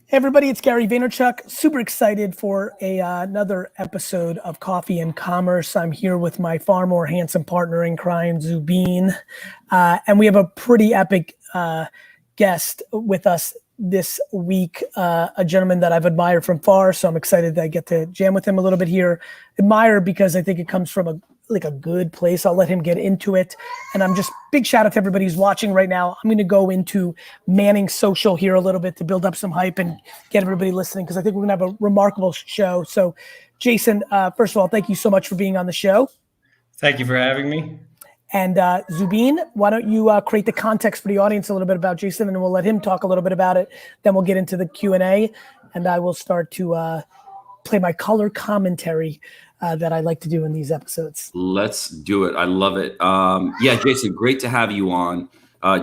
Hey everybody, it's Gary Vaynerchuk. Super excited for another episode of Coffee and Commerce. I'm here with my far more handsome partner in crime, Zubin. And we have a pretty epic guest with us this week, a gentleman that I've admired from far. So I'm excited that I get to jam with him a little bit here. Admire because I think it comes from a good place. I'll let him get into it. And I'm just big shout out to everybody who's watching right now. I'm going to go into manning social here a little bit to build up some hype and get everybody listening because I think we're going to have a remarkable show. So Jason, first of all, thank you so much for being on the show. Thank you for having me. And Zubin, why don't you create the context for the audience a little bit about Jason, and we'll let him talk a little bit about it. Then we'll get into the Q&A, and I will start to play my color commentary that I like to do in these episodes. Let's do it. I love it. Yeah, Jason, great to have you on.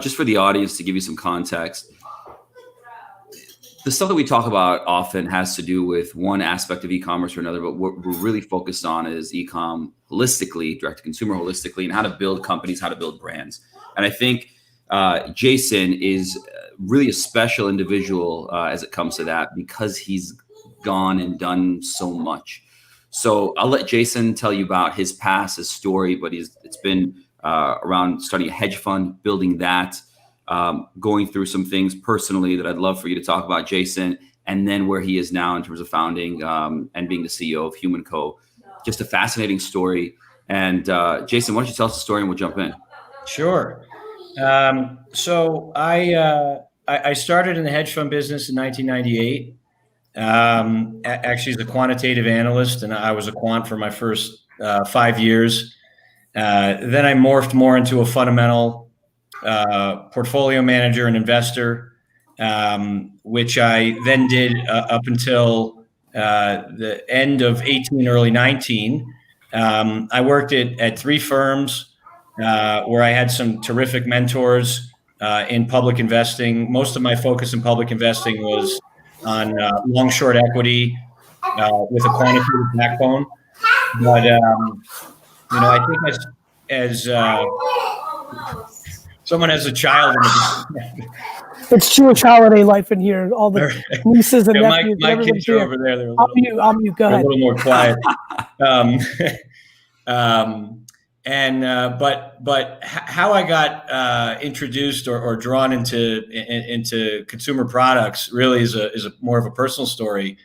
Just for the audience, to give you some context, the stuff that we talk about often has to do with one aspect of e-commerce or another, but what we're really focused on is e-com holistically, direct-to-consumer holistically, and how to build companies, how to build brands. And I think Jason is really a special individual as it comes to that because he's gone and done so much. So I'll let Jason tell you about his past, his story, but it's been around starting a hedge fund, building that, going through some things personally that I'd love for you to talk about, Jason, and then where he is now in terms of founding and being the CEO of HumanCo. Just a fascinating story. And Jason, why don't you tell us the story and we'll jump in. Sure. So I started in the hedge fund business in 1998. Actually as a quantitative analyst, and I was a quant for my first 5 years. Then I morphed more into a fundamental portfolio manager and investor, which I then did up until the end of 18, early 19. I worked at three firms where I had some terrific mentors in public investing. Most of my focus in public investing was on long short equity with a quantitative backbone. But I think as someone has a child, it's Jewish holiday life in here. All the nieces and nephews. My kids are over there. I'll mute. Go ahead. A little more quiet. But how I got introduced or drawn into consumer products really is a more of a personal story.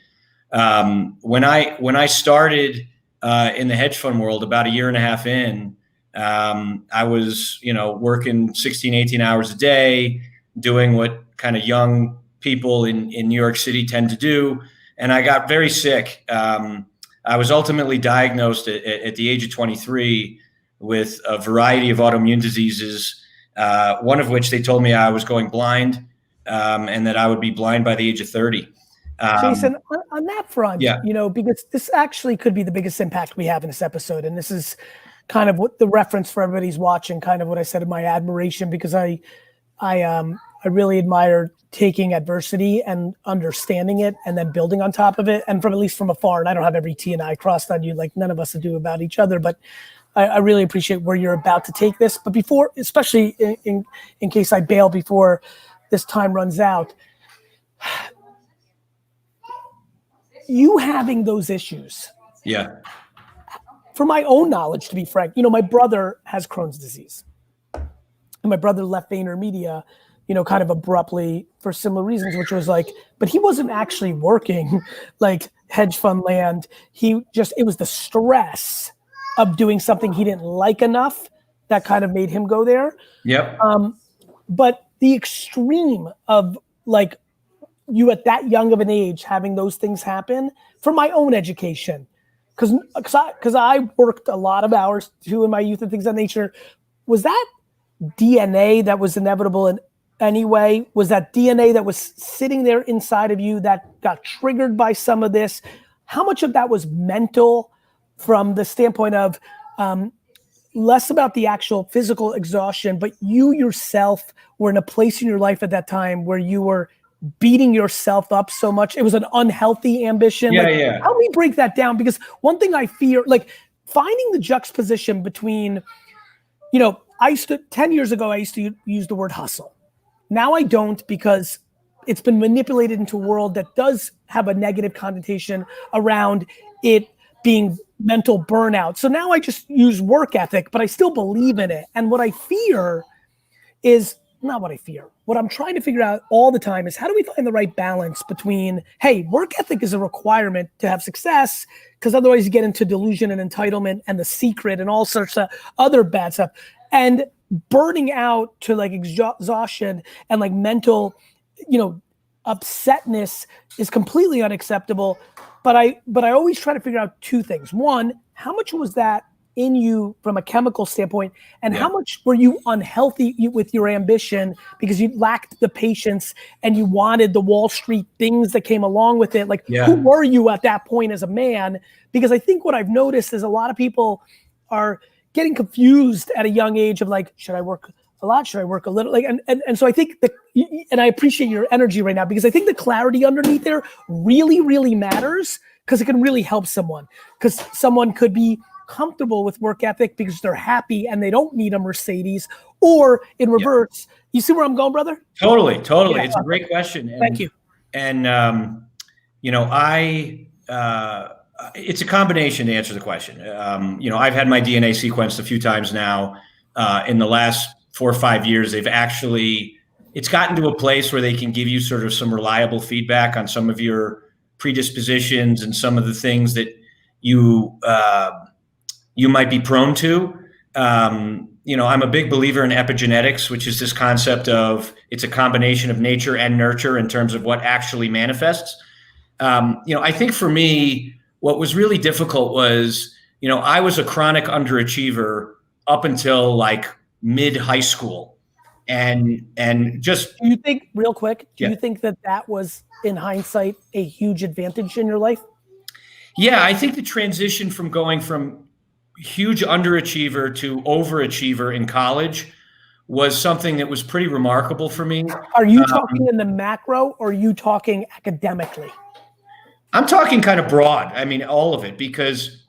When I started in the hedge fund world about a year and a half in, I was working 16, 18 hours a day, doing what kind of young people in New York City tend to do, and I got very sick. I was ultimately diagnosed at the age of 23 with a variety of autoimmune diseases, one of which they told me I was going blind, and that I would be blind by the age of 30. Jason, on that front, yeah. Because this actually could be the biggest impact we have in this episode, and this is kind of what the reference for everybody's watching, kind of what I said in my admiration, because I really admire taking adversity and understanding it and then building on top of it, and at least from afar. And I don't have every T and I crossed on you like none of us do about each other, but I really appreciate where you're about to take this. But before, especially in case I bail before this time runs out, you having those issues. Yeah. From my own knowledge, to be frank, my brother has Crohn's disease. And my brother left VaynerMedia, kind of abruptly for similar reasons, which was but he wasn't actually working like hedge fund land. It was the stress of doing something he didn't like enough that kind of made him go there. Yep. But the extreme of you at that young of an age having those things happen for my own education, because I worked a lot of hours too in my youth and things of that nature. Was that DNA that was inevitable in any way? Was that DNA that was sitting there inside of you that got triggered by some of this? How much of that was mental from the standpoint of less about the actual physical exhaustion, but you yourself were in a place in your life at that time where you were beating yourself up so much? It was an unhealthy ambition. Yeah. Help me break that down, because one thing I fear, finding the juxtaposition between, I used to, 10 years ago, I used to use the word hustle. Now I don't, because it's been manipulated into a world that does have a negative connotation around it being mental burnout. So now I just use work ethic, but I still believe in it. And what I fear is not what I fear. What I'm trying to figure out all the time is how do we find the right balance between, hey, work ethic is a requirement to have success, because otherwise you get into delusion and entitlement and The Secret and all sorts of other bad stuff. And burning out to like exhaustion and like mental, upsetness is completely unacceptable. But I always try to figure out two things. One, how much was that in you from a chemical standpoint, and how much were you unhealthy with your ambition because you lacked the patience and you wanted the Wall Street things that came along with it? Like, who were you at that point as a man? Because I think what I've noticed is a lot of people are getting confused at a young age of like, should I work a lot? Should I work a little? Like, and so I think and I appreciate your energy right now, because I think the clarity underneath there really, really matters, because it can really help someone. Because someone could be comfortable with work ethic because they're happy and they don't need a Mercedes, or in reverse. You see where I'm going, brother? Totally. Yeah. It's a great question. And, thank you. And, it's a combination to answer the question. I've had my DNA sequenced a few times now. In the last 4 or 5 years, it's gotten to a place where they can give you sort of some reliable feedback on some of your predispositions and some of the things that you might be prone to. I'm a big believer in epigenetics, which is this concept of it's a combination of nature and nurture in terms of what actually manifests. I think for me, what was really difficult was, I was a chronic underachiever up until like mid high school. And just. Do you think, real quick, do you think that was in hindsight a huge advantage in your life? Yeah, I think the transition from going from huge underachiever to overachiever in college was something that was pretty remarkable for me. Are you talking in the macro, or are you talking academically? I'm talking kind of broad. I mean, all of it, because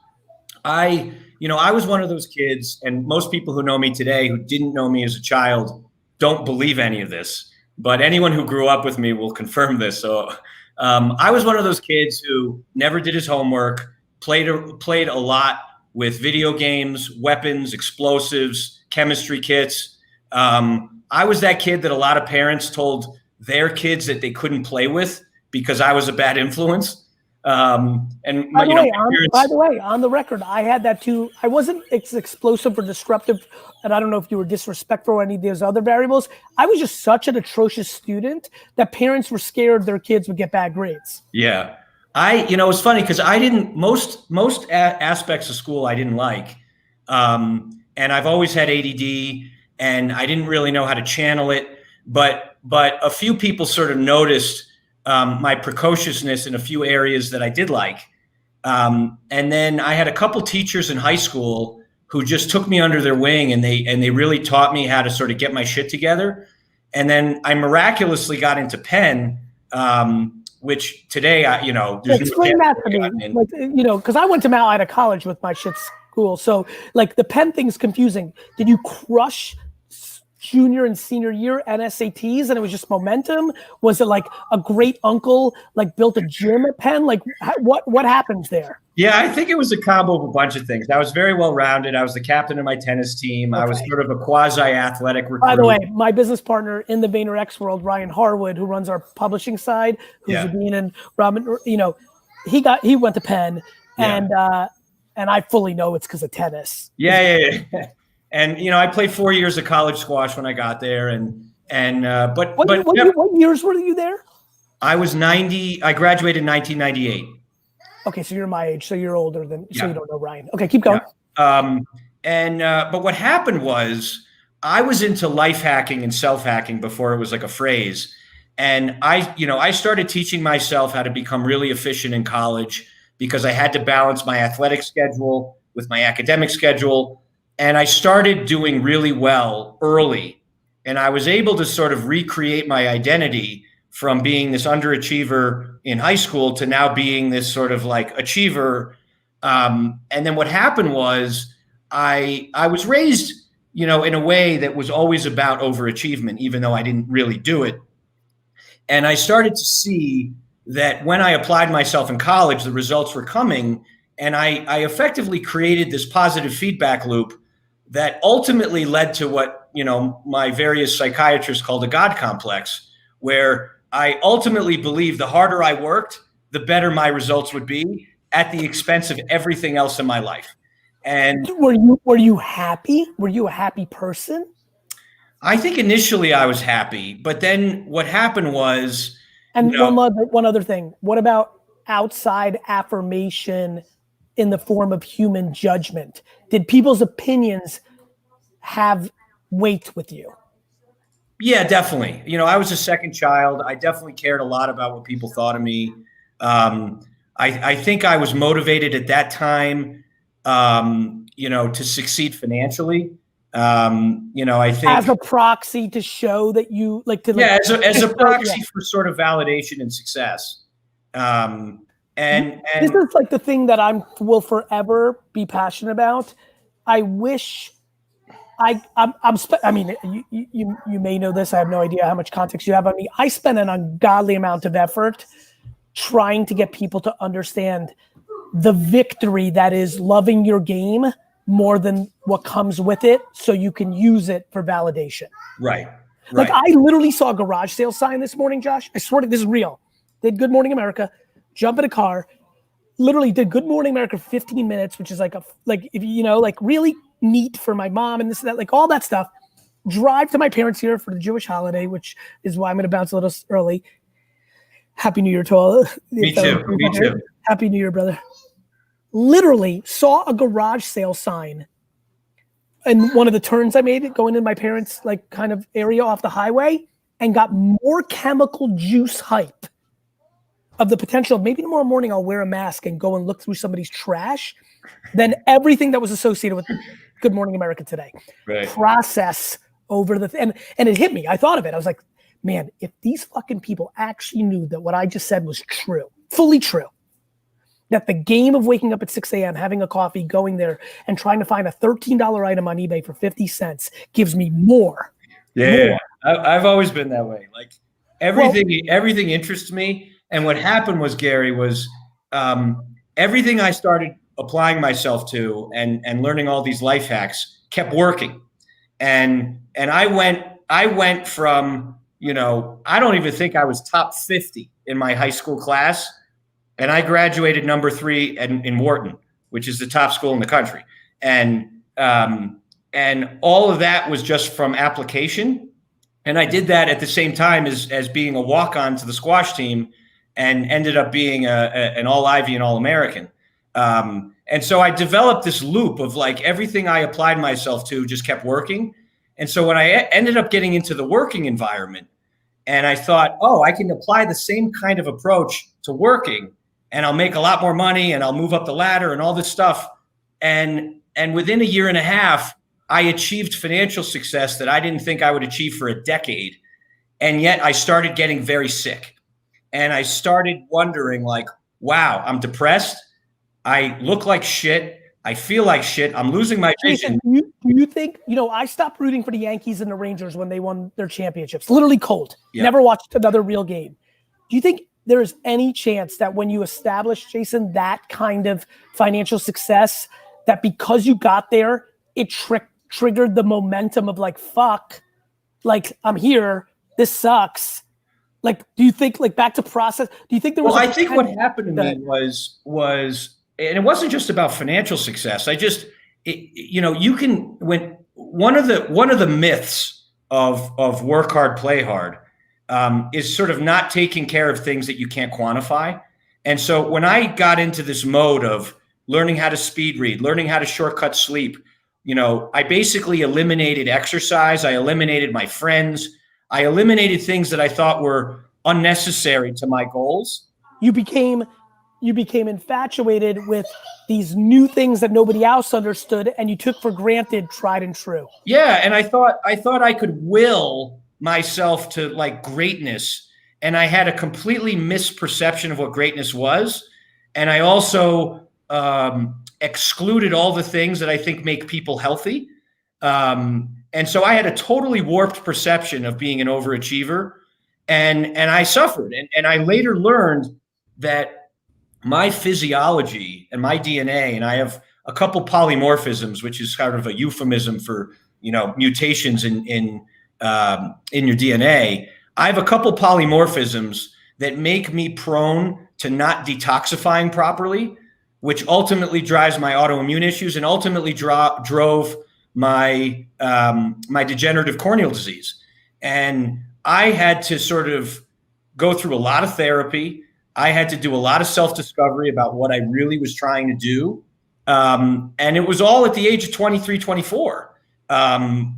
I was one of those kids, and most people who know me today who didn't know me as a child don't believe any of this, but anyone who grew up with me will confirm this. So I was one of those kids who never did his homework, played a lot with video games, weapons, explosives, chemistry kits. I was that kid that a lot of parents told their kids that they couldn't play with because I was a bad influence. By the way, on the record, I had that too. I wasn't explosive or disruptive, and I don't know if you were disrespectful or any of those other variables. I was just such an atrocious student that parents were scared their kids would get bad grades. Yeah. It's funny because I didn't, most aspects of school I didn't like. And I've always had ADD, and I didn't really know how to channel it, but a few people sort of noticed my precociousness in a few areas that I did like. And then I had a couple teachers in high school who just took me under their wing, and they really taught me how to sort of get my shit together. And then I miraculously got into Penn, which today, explain that to me, because I went to Mount Ida College with my shit school. So like the Penn thing's confusing. Did you crush junior and senior year and SATs and it was just momentum? Was it like a great uncle like built a gym at Penn? Like what happens there? Yeah, I think it was a combo of a bunch of things. I was very well rounded. I was the captain of my tennis team. Okay. I was sort of a quasi athletic recruit. By the way, my business partner in the Vaynerchuk world, Ryan Harwood, who runs our publishing side, who's Zubin and Robin, he went to Penn, and I fully know it's because of tennis. Yeah. And I played 4 years of college squash when I got there, what years were you there? I was 90. I graduated in 1998. Okay, so you're my age, so you're older than, so you don't know Ryan. Okay, keep going. But what happened was I was into life hacking and self hacking before it was like a phrase, and I started teaching myself how to become really efficient in college because I had to balance my athletic schedule with my academic schedule. And I started doing really well early, and I was able to sort of recreate my identity from being this underachiever in high school to now being this sort of like achiever. And then what happened was I was raised, in a way that was always about overachievement, even though I didn't really do it. And I started to see that when I applied myself in college, the results were coming. And I effectively created this positive feedback loop that ultimately led to what, my various psychiatrists called a God complex, where I ultimately believed the harder I worked, the better my results would be at the expense of everything else in my life. And were you happy? Were you a happy person? I think initially I was happy, but then what happened was, and one other thing, what about outside affirmation in the form of human judgment? Did people's opinions have weight with you? Yeah, definitely. I was a second child. I definitely cared a lot about what people thought of me. I think I was motivated at that time, to succeed financially. I think as a proxy to show that you as a proxy for sort of validation and success. And this is like the thing that will forever be passionate about. I wish you may know this. I have no idea how much context you have on me. I spend an ungodly amount of effort trying to get people to understand the victory that is loving your game more than what comes with it, so you can use it for validation. Right. Like I literally saw a garage sale sign this morning, Josh. I swear to this is real. Did Good Morning America, jump in a car, literally did Good Morning America 15 minutes, which is really neat for my mom and this and that, like all that stuff. Drive to my parents here for the Jewish holiday, which is why I'm going to bounce a little early. Happy New Year to all. Me too. Happy New Year, brother. Literally saw a garage sale sign in one of the turns I made going in my parents' kind of area off the highway, and got more chemical juice hype of the potential of maybe tomorrow morning I'll wear a mask and go and look through somebody's trash than everything that was associated with Good Morning America today. Right. Process over and it hit me. I thought of it. I was like, man, if these fucking people actually knew that what I just said was true, fully true, that the game of waking up at 6 a.m., having a coffee, going there and trying to find a $13 item on eBay for 50 cents gives me more. Yeah. I've always been that way. Like everything interests me. And what happened was, Gary, was everything I started applying myself to and learning all these life hacks kept working. And I went from, I don't even think I was top 50 in my high school class. And I graduated number 3 in Wharton, which is the top school in the country. And all of that was just from application. And I did that at the same time as being a walk-on to the squash team, and ended up being an all-Ivy and all-American. And so I developed this loop of everything I applied myself to just kept working. And so when I ended up getting into the working environment, and I thought, I can apply the same kind of approach to working, and I'll make a lot more money, and I'll move up the ladder and all this stuff. And within a year and a half, I achieved financial success that I didn't think I would achieve for a decade. And yet I started getting very sick. And I started wondering wow, I'm depressed. I look like shit. I feel like shit. I'm losing my vision. Do you think, I stopped rooting for the Yankees and the Rangers when they won their championships, literally cold. Yeah. Never watched another real game. Do you think there is any chance that when you establish, Jason, that kind of financial success, that because you got there, it triggered the momentum of fuck, I'm here, this sucks. Do you think back to process? Do you think there was? Well, I think what happened to me was, and it wasn't just about financial success. You can, when one of the myths of work hard, play hard, is sort of not taking care of things that you can't quantify. And so when I got into this mode of learning how to speed read, learning how to shortcut sleep, I basically eliminated exercise. I eliminated my friends. I eliminated things that I thought were unnecessary to my goals. You became infatuated with these new things that nobody else understood, and you took for granted tried and true. Yeah, and I thought I could will myself to greatness, and I had a completely misperception of what greatness was. And I also excluded all the things that I think make people healthy. And so I had a totally warped perception of being an overachiever. And I suffered. And I later learned that my physiology and my DNA, and I have a couple polymorphisms, which is kind of a euphemism for, mutations in your DNA. I have a couple polymorphisms that make me prone to not detoxifying properly, which ultimately drives my autoimmune issues and ultimately drove my my degenerative corneal disease. And I had to sort of go through a lot of therapy. I had to do a lot of self-discovery about what I really was trying to do. And it was all at the age of 23, 24,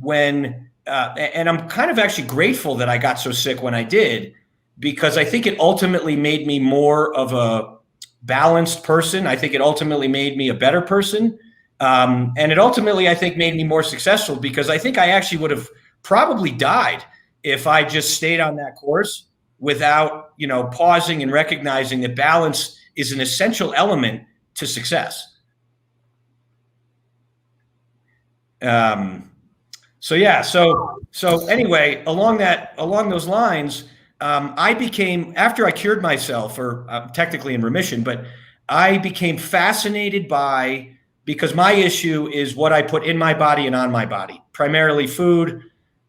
when and I'm kind of actually grateful that I got so sick when I did, because I think it ultimately made me more of a balanced person. I think it ultimately made me a better person. And it ultimately, I think, made me more successful, because I think I actually would have probably died if I just stayed on that course without, pausing and recognizing that balance is an essential element to success. So anyway, along those lines, I became, after I cured myself, or technically in remission, but I became fascinated because my issue is what I put in my body and on my body, primarily food,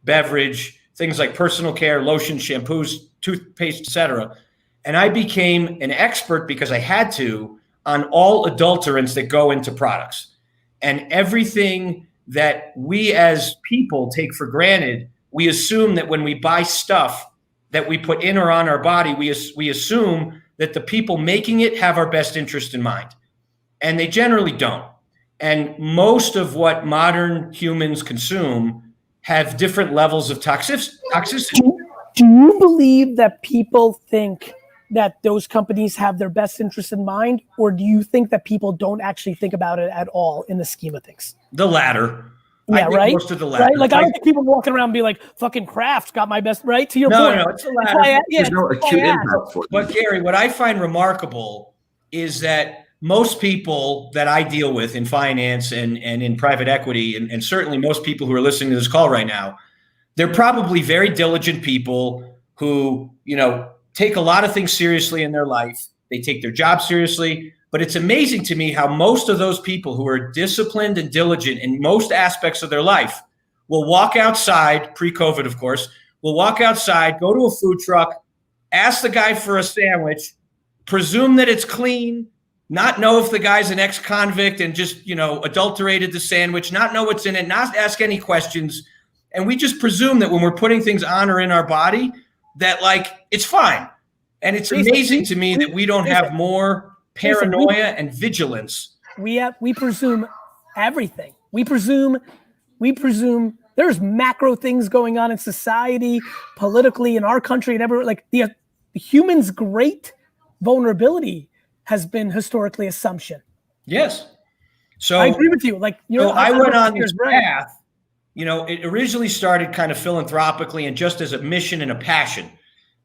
beverage, things like personal care, lotion, shampoos, toothpaste, etc. And I became an expert, because I had to, on all adulterants that go into products. And everything that we as people take for granted, we assume that when we buy stuff that we put in or on our body, we assume that the people making it have our best interest in mind. And they generally don't. And most of what modern humans consume have different levels of toxicity. Do you believe that people think that those companies have their best interest in mind, or do you think that people don't actually think about it at all in the scheme of things? The latter. Yeah, right. Most of the latter. Right? Like, I don't think people walking around and be like, "Fucking Kraft's got my best." Right? To your point. No, it's the latter. There's no acute impact for them. But Gary, what I find remarkable is that most people that I deal with in finance and in private equity, and certainly most people who are listening to this call right now, they're probably very diligent people who, take a lot of things seriously in their life. They take their job seriously. But it's amazing to me how most of those people who are disciplined and diligent in most aspects of their life will walk outside, pre-COVID, of course, will walk outside, go to a food truck, ask the guy for a sandwich, presume that it's clean, not know if the guy's an ex-convict and just, adulterated the sandwich, not know what's in it, not ask any questions. And we just presume that when we're putting things on or in our body, that it's fine. And it's amazing to me that we don't have more paranoia and vigilance. We presume everything. We presume there's macro things going on in society, politically, in our country, and everywhere. Like the human's great vulnerability has been historically assumption. Yes. So I agree with you. I went on this path. It originally started kind of philanthropically and just as a mission and a passion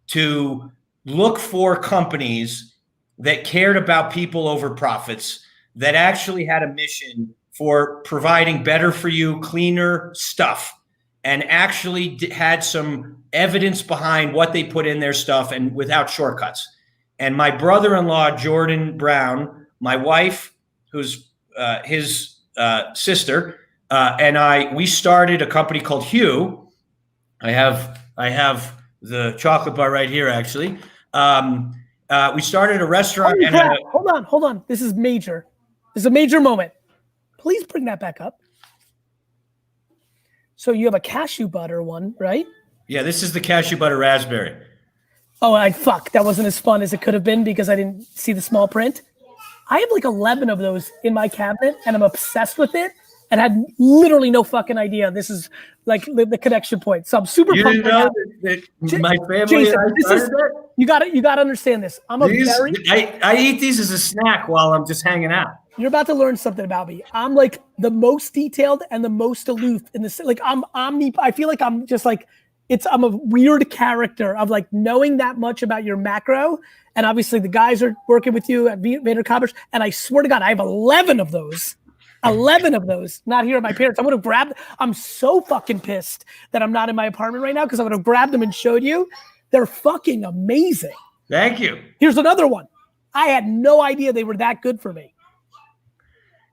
to look for companies that cared about people over profits, that actually had a mission for providing better for you, cleaner stuff, and actually had some evidence behind what they put in their stuff and without shortcuts. And my brother-in-law, Jordan Brown, my wife, who's his sister, and we started a company called Hue. I have the chocolate bar right here, actually. We started a restaurant. Hold on. This is major. This is a major moment. Please bring that back up. So you have a cashew butter one, right? Yeah, this is the cashew butter raspberry. Oh, that wasn't as fun as it could have been because I didn't see the small print. I have 11 of those in my cabinet and I'm obsessed with it and had literally no fucking idea. This is the connection point. So I'm super pumped. You didn't know that my family Jason, and I started that? You got to understand this. I eat these as a snack while I'm just hanging out. You're about to learn something about me. I'm the most detailed and the most aloof in this. I feel like I'm just I'm a weird character of knowing that much about your macro. And obviously the guys are working with you at Vaynerchuk. And I swear to God, I have 11 of those. 11 of those, not here at my parents. I would have grabbed, I'm so fucking pissed that I'm not in my apartment right now because I would have grabbed them and showed you. They're fucking amazing. Thank you. Here's another one. I had no idea they were that good for me.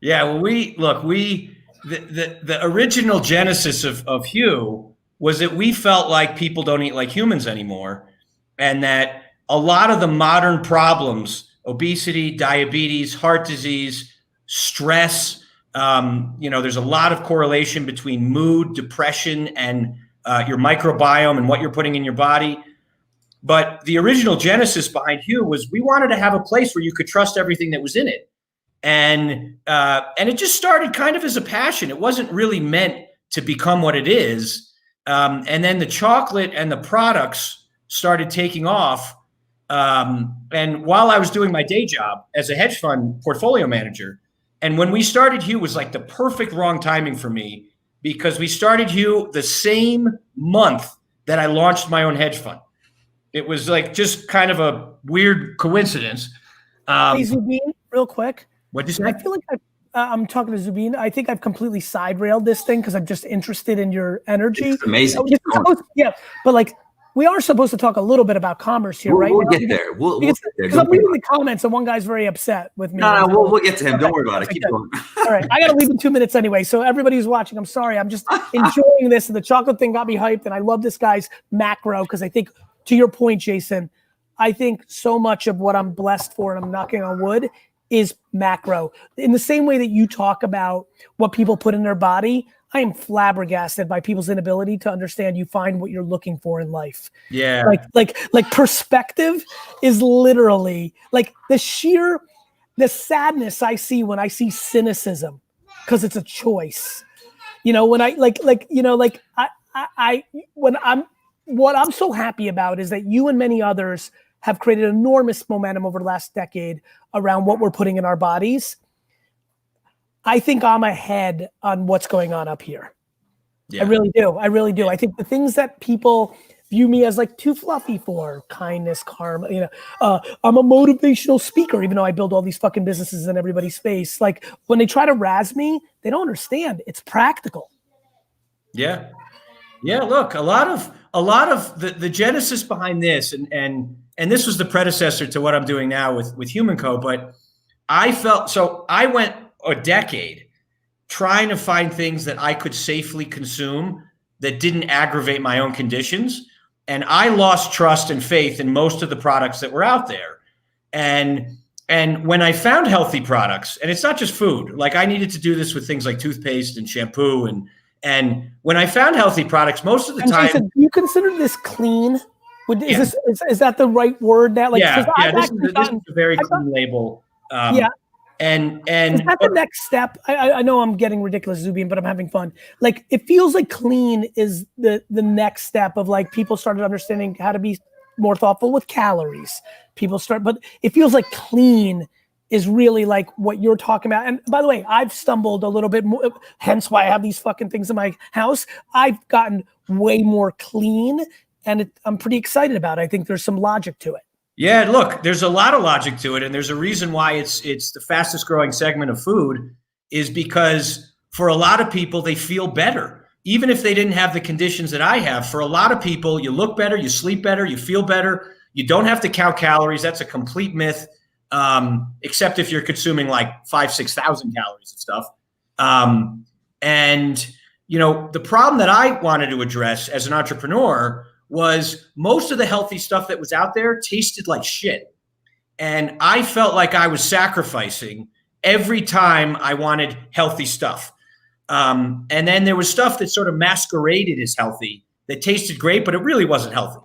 Yeah, well, the original genesis of Hugh was that we felt like people don't eat like humans anymore, and that a lot of the modern problems, obesity, diabetes, heart disease, stress, there's a lot of correlation between mood, depression, and your microbiome and what you're putting in your body. But the original genesis behind Hugh was we wanted to have a place where you could trust everything that was in it. And it just started kind of as a passion. It wasn't really meant to become what it is. And then the chocolate and the products started taking off. And while I was doing my day job as a hedge fund portfolio manager, and when we started Hugh was like the perfect wrong timing for me, because we started Hugh the same month that I launched my own hedge fund. It was like just kind of a weird coincidence. Hey, Zubin, real quick. What'd you say? I feel like I'm talking to Zubin. I think I've completely side railed this thing because I'm just interested in your energy. It's amazing. Yeah, but like we are supposed to talk a little bit about commerce here, right? We'll get there. We'll get there. Because I'm reading the comments and one guy's very upset with me. No, we'll get to him. Okay. Don't worry about it. Keep going. All right, I got to leave in 2 minutes anyway. So everybody who's watching, I'm sorry. I'm just enjoying this. And the chocolate thing got me hyped. And I love this guy's macro because I think, to your point, Jason, I think so much of what I'm blessed for, and I'm knocking on wood, is macro. In the same way that you talk about what people put in their body, I am flabbergasted by people's inability to understand you find what you're looking for in life. Yeah. Like perspective is literally like the sadness I see when I see cynicism, because it's a choice. What I'm so happy about is that you and many others have created enormous momentum over the last decade around what we're putting in our bodies. I think I'm ahead on what's going on up here. Yeah. I really do. I think the things that people view me as like too fluffy for, kindness, karma, I'm a motivational speaker, even though I build all these fucking businesses in everybody's face. Like when they try to razz me, they don't understand. It's practical. Yeah. Yeah. Look, a lot of the genesis behind this, and this was the predecessor to what I'm doing now with HumanCo, but I went a decade trying to find things that I could safely consume that didn't aggravate my own conditions. And I lost trust and faith in most of the products that were out there. And when I found healthy products, and it's not just food, like I needed to do this with things like toothpaste and shampoo. And when I found healthy products, most of the time— Jason, do you consider this clean? Is that the right word? That this is a very clean label. And is that the next step? I know I'm getting ridiculous, Zubin, but I'm having fun. Like it feels like clean is the next step of like people started understanding how to be more thoughtful with calories. But it feels like clean is really like what you're talking about. And by the way, I've stumbled a little bit more, hence why I have these fucking things in my house. I've gotten way more clean, and I'm pretty excited about it. I think there's some logic to it. Yeah, look, there's a lot of logic to it, and there's a reason why it's the fastest growing segment of food, is because for a lot of people, they feel better. Even if they didn't have the conditions that I have, for a lot of people, you look better, you sleep better, you feel better. You don't have to count calories. That's a complete myth, except if you're consuming like 5,000-6,000 calories of stuff. The problem that I wanted to address as an entrepreneur was most of the healthy stuff that was out there tasted like shit. And I felt like I was sacrificing every time I wanted healthy stuff. And then there was stuff that sort of masqueraded as healthy that tasted great, but it really wasn't healthy.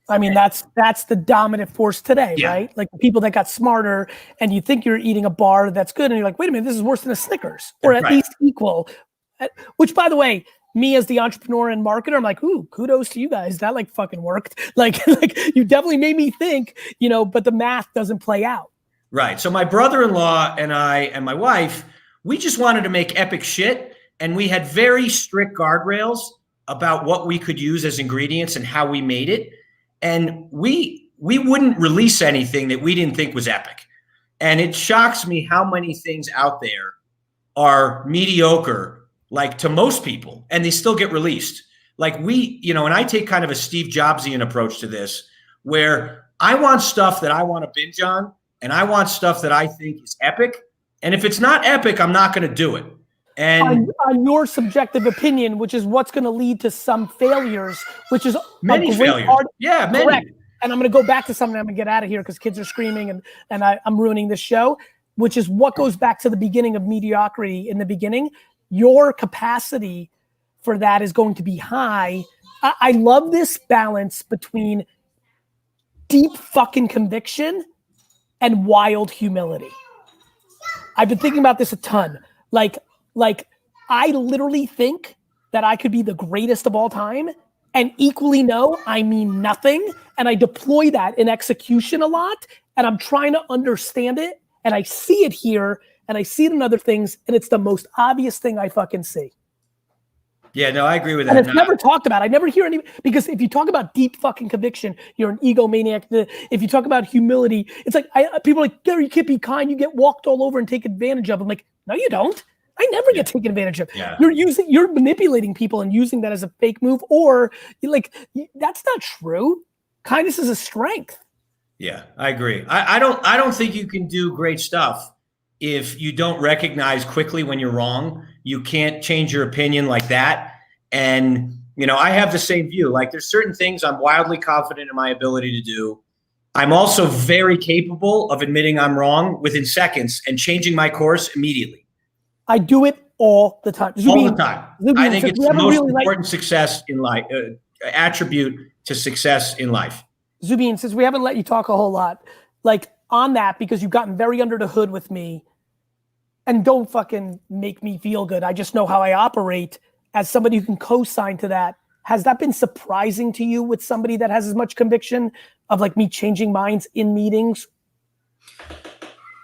I mean, that's the dominant force today, right? Like the people that got smarter, and you think you're eating a bar that's good, and you're like, wait a minute, this is worse than a Snickers, or at least equal. Which, by the way, me as the entrepreneur and marketer, I'm like, ooh, kudos to you guys. That like fucking worked. Like you definitely made me think, but the math doesn't play out. Right. So my brother-in-law and I and my wife, we just wanted to make epic shit. And we had very strict guardrails about what we could use as ingredients and how we made it. And we wouldn't release anything that we didn't think was epic. And it shocks me how many things out there are mediocre, like to most people, and they still get released. Like and I take kind of a Steve Jobsian approach to this, where I want stuff that I want to binge on, and I want stuff that I think is epic. And if it's not epic, I'm not going to do it. And on your subjective opinion, which is what's going to lead to some failures, which is many failures. Yeah, many. Correct. And I'm going to go back to something. I'm going to get out of here because kids are screaming and I'm ruining this show, which is what goes back to the beginning of mediocrity. In the beginning, your capacity for that is going to be high. I love this balance between deep fucking conviction and wild humility. I've been thinking about this a ton. Like I literally think that I could be the greatest of all time and equally know I mean nothing. And I deploy that in execution a lot. And I'm trying to understand it. And I see it here and I see it in other things. And it's the most obvious thing I fucking see. Yeah, no, I agree with that. And it's never talked about. I never hear any, because if you talk about deep fucking conviction, you're an egomaniac. If you talk about humility, it's like, people are like, Gary, you can't be kind. You get walked all over and taken advantage of. I'm like, no, you don't. I never get taken advantage of. Yeah. You're manipulating people and using that as a fake move, or like, that's not true. Kindness is a strength. Yeah, I agree. I don't think you can do great stuff if you don't recognize quickly when you're wrong. You can't change your opinion like that. And, I have the same view. Like, there's certain things I'm wildly confident in my ability to do. I'm also very capable of admitting I'm wrong within seconds and changing my course immediately. I do it all the time. Zubin, all the time. Zubin, I think it's the most important success in life, attribute to success in life. Zubin, since we haven't let you talk a whole lot, like on that, because you've gotten very under the hood with me, and don't fucking make me feel good. I just know how I operate as somebody who can co-sign to that. Has that been surprising to you with somebody that has as much conviction of like me changing minds in meetings?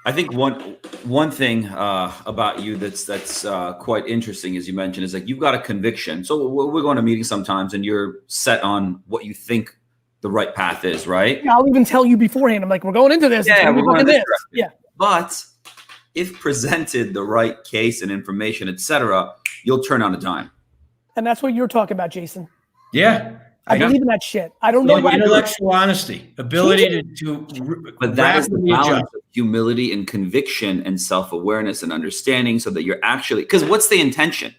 I think one thing about you that's quite interesting, as you mentioned, is like you've got a conviction. So we're going to meetings sometimes, and you're set on what you think the right path is, right? Yeah, I'll even tell you beforehand. I'm like, we're going into this. Yeah, we're going into this. Yeah. But if presented the right case and information, etc., you'll turn on a dime. And that's what you're talking about, Jason. Yeah. I believe in that shit. I don't know why. Intellectual honesty, ability to but that is the balance of humility and conviction and self-awareness and understanding, so that you're actually, because what's the intention?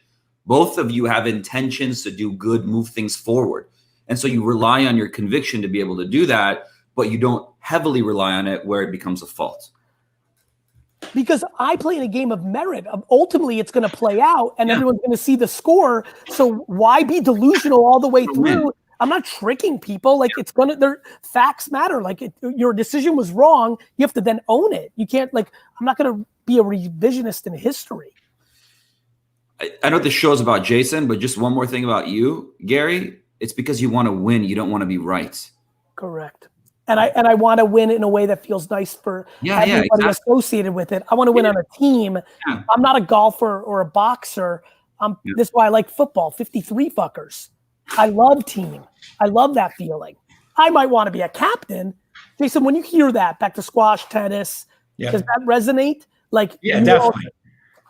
Both of you have intentions to do good, move things forward. And so you rely on your conviction to be able to do that, but you don't heavily rely on it where it becomes a fault. Because I play in a game of merit. Ultimately, it's going to play out and everyone's going to see the score. So why be delusional all the way through? I'm not tricking people. Like their facts matter. Like your decision was wrong. You have to then own it. You can't I'm not going to be a revisionist in history. I know this show's about Jason, but just one more thing about you, Gary. It's because you want to win. You don't want to be right. Correct. And I want to win in a way that feels nice for everybody associated with it. I want to win on a team. Yeah. I'm not a golfer or a boxer. This is why I like football. 53 fuckers. I love team. I love that feeling. I might want to be a captain. Jason, when you hear that, back to squash, tennis, does that resonate? Yeah, definitely.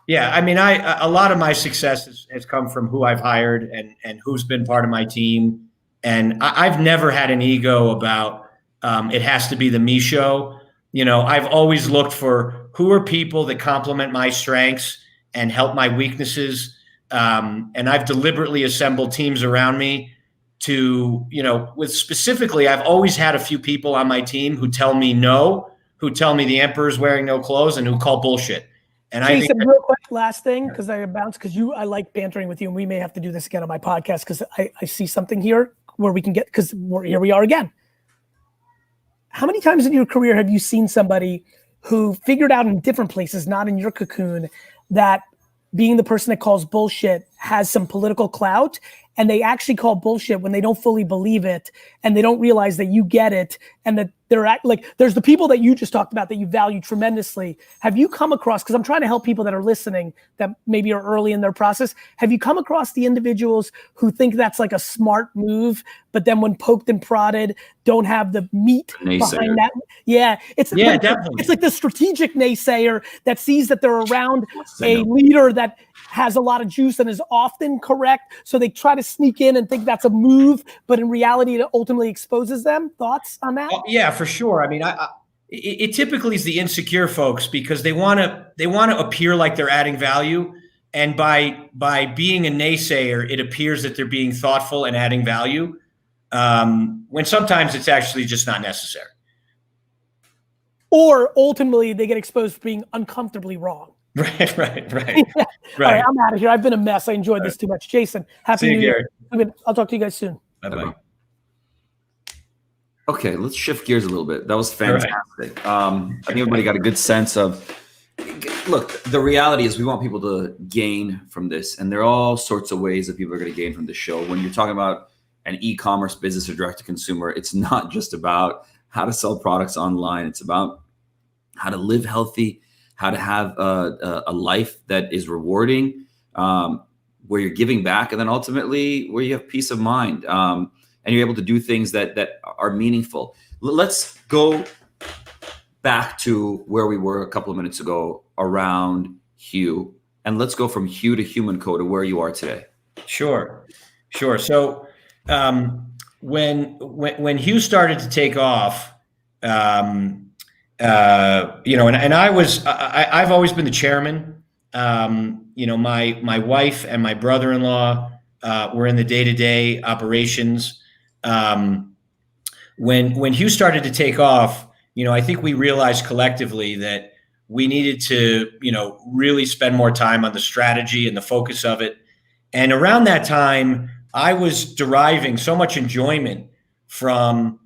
Yeah, I mean, a lot of my success has come from who I've hired and who's been part of my team. And I've never had an ego about it has to be the me show. I've always looked for who are people that complement my strengths and help my weaknesses. And I've deliberately assembled teams around me to, specifically, I've always had a few people on my team who tell me no, who tell me the emperor's wearing no clothes, and who call bullshit. And Jason, I think real quick, last thing, because I bounce, because I like bantering with you, and we may have to do this again on my podcast, because I see something here where we can get, because here we are again. How many times in your career have you seen somebody who figured out in different places, not in your cocoon, that being the person that calls bullshit has some political clout, and they actually call bullshit when they don't fully believe it, and they don't realize that you get it, and that there's the people that you just talked about that you value tremendously. Have you come across, because I'm trying to help people that are listening that maybe are early in their process, have you come across the individuals who think that's like a smart move, but then when poked and prodded, don't have the meat behind that? Yeah, definitely. It's like the strategic naysayer that sees that they're around a leader that has a lot of juice and is often correct. So they try to sneak in and think that's a move, but in reality, it ultimately exposes them. Thoughts on that? Oh, yeah, for sure. I mean, it typically is the insecure folks because they want to appear like they're adding value. And by being a naysayer, it appears that they're being thoughtful and adding value, when sometimes it's actually just not necessary. Or ultimately, they get exposed for being uncomfortably wrong. Right. All right, I'm out of here. I've been a mess. I enjoyed this too much. Jason, happy New Year. I'll talk to you guys soon. Bye-bye. Okay, let's shift gears a little bit. That was fantastic. I think everybody got a good sense of, look, the reality is we want people to gain from this. And there are all sorts of ways that people are going to gain from this show. When you're talking about an e-commerce business or direct to consumer, it's not just about how to sell products online. It's about how to live healthy, how to have a life that is rewarding, where you're giving back, and then ultimately where you have peace of mind, and you're able to do things that are meaningful. Let's go back to where we were a couple of minutes ago around Hue, and let's go from Hue to HumanCo to where you are today. Sure. So when Hue started to take off, and I've always been the chairman. My wife and my brother-in-law were in the day-to-day operations. When Hue started to take off, I think we realized collectively that we needed to, really spend more time on the strategy and the focus of it. And around that time, I was deriving so much enjoyment from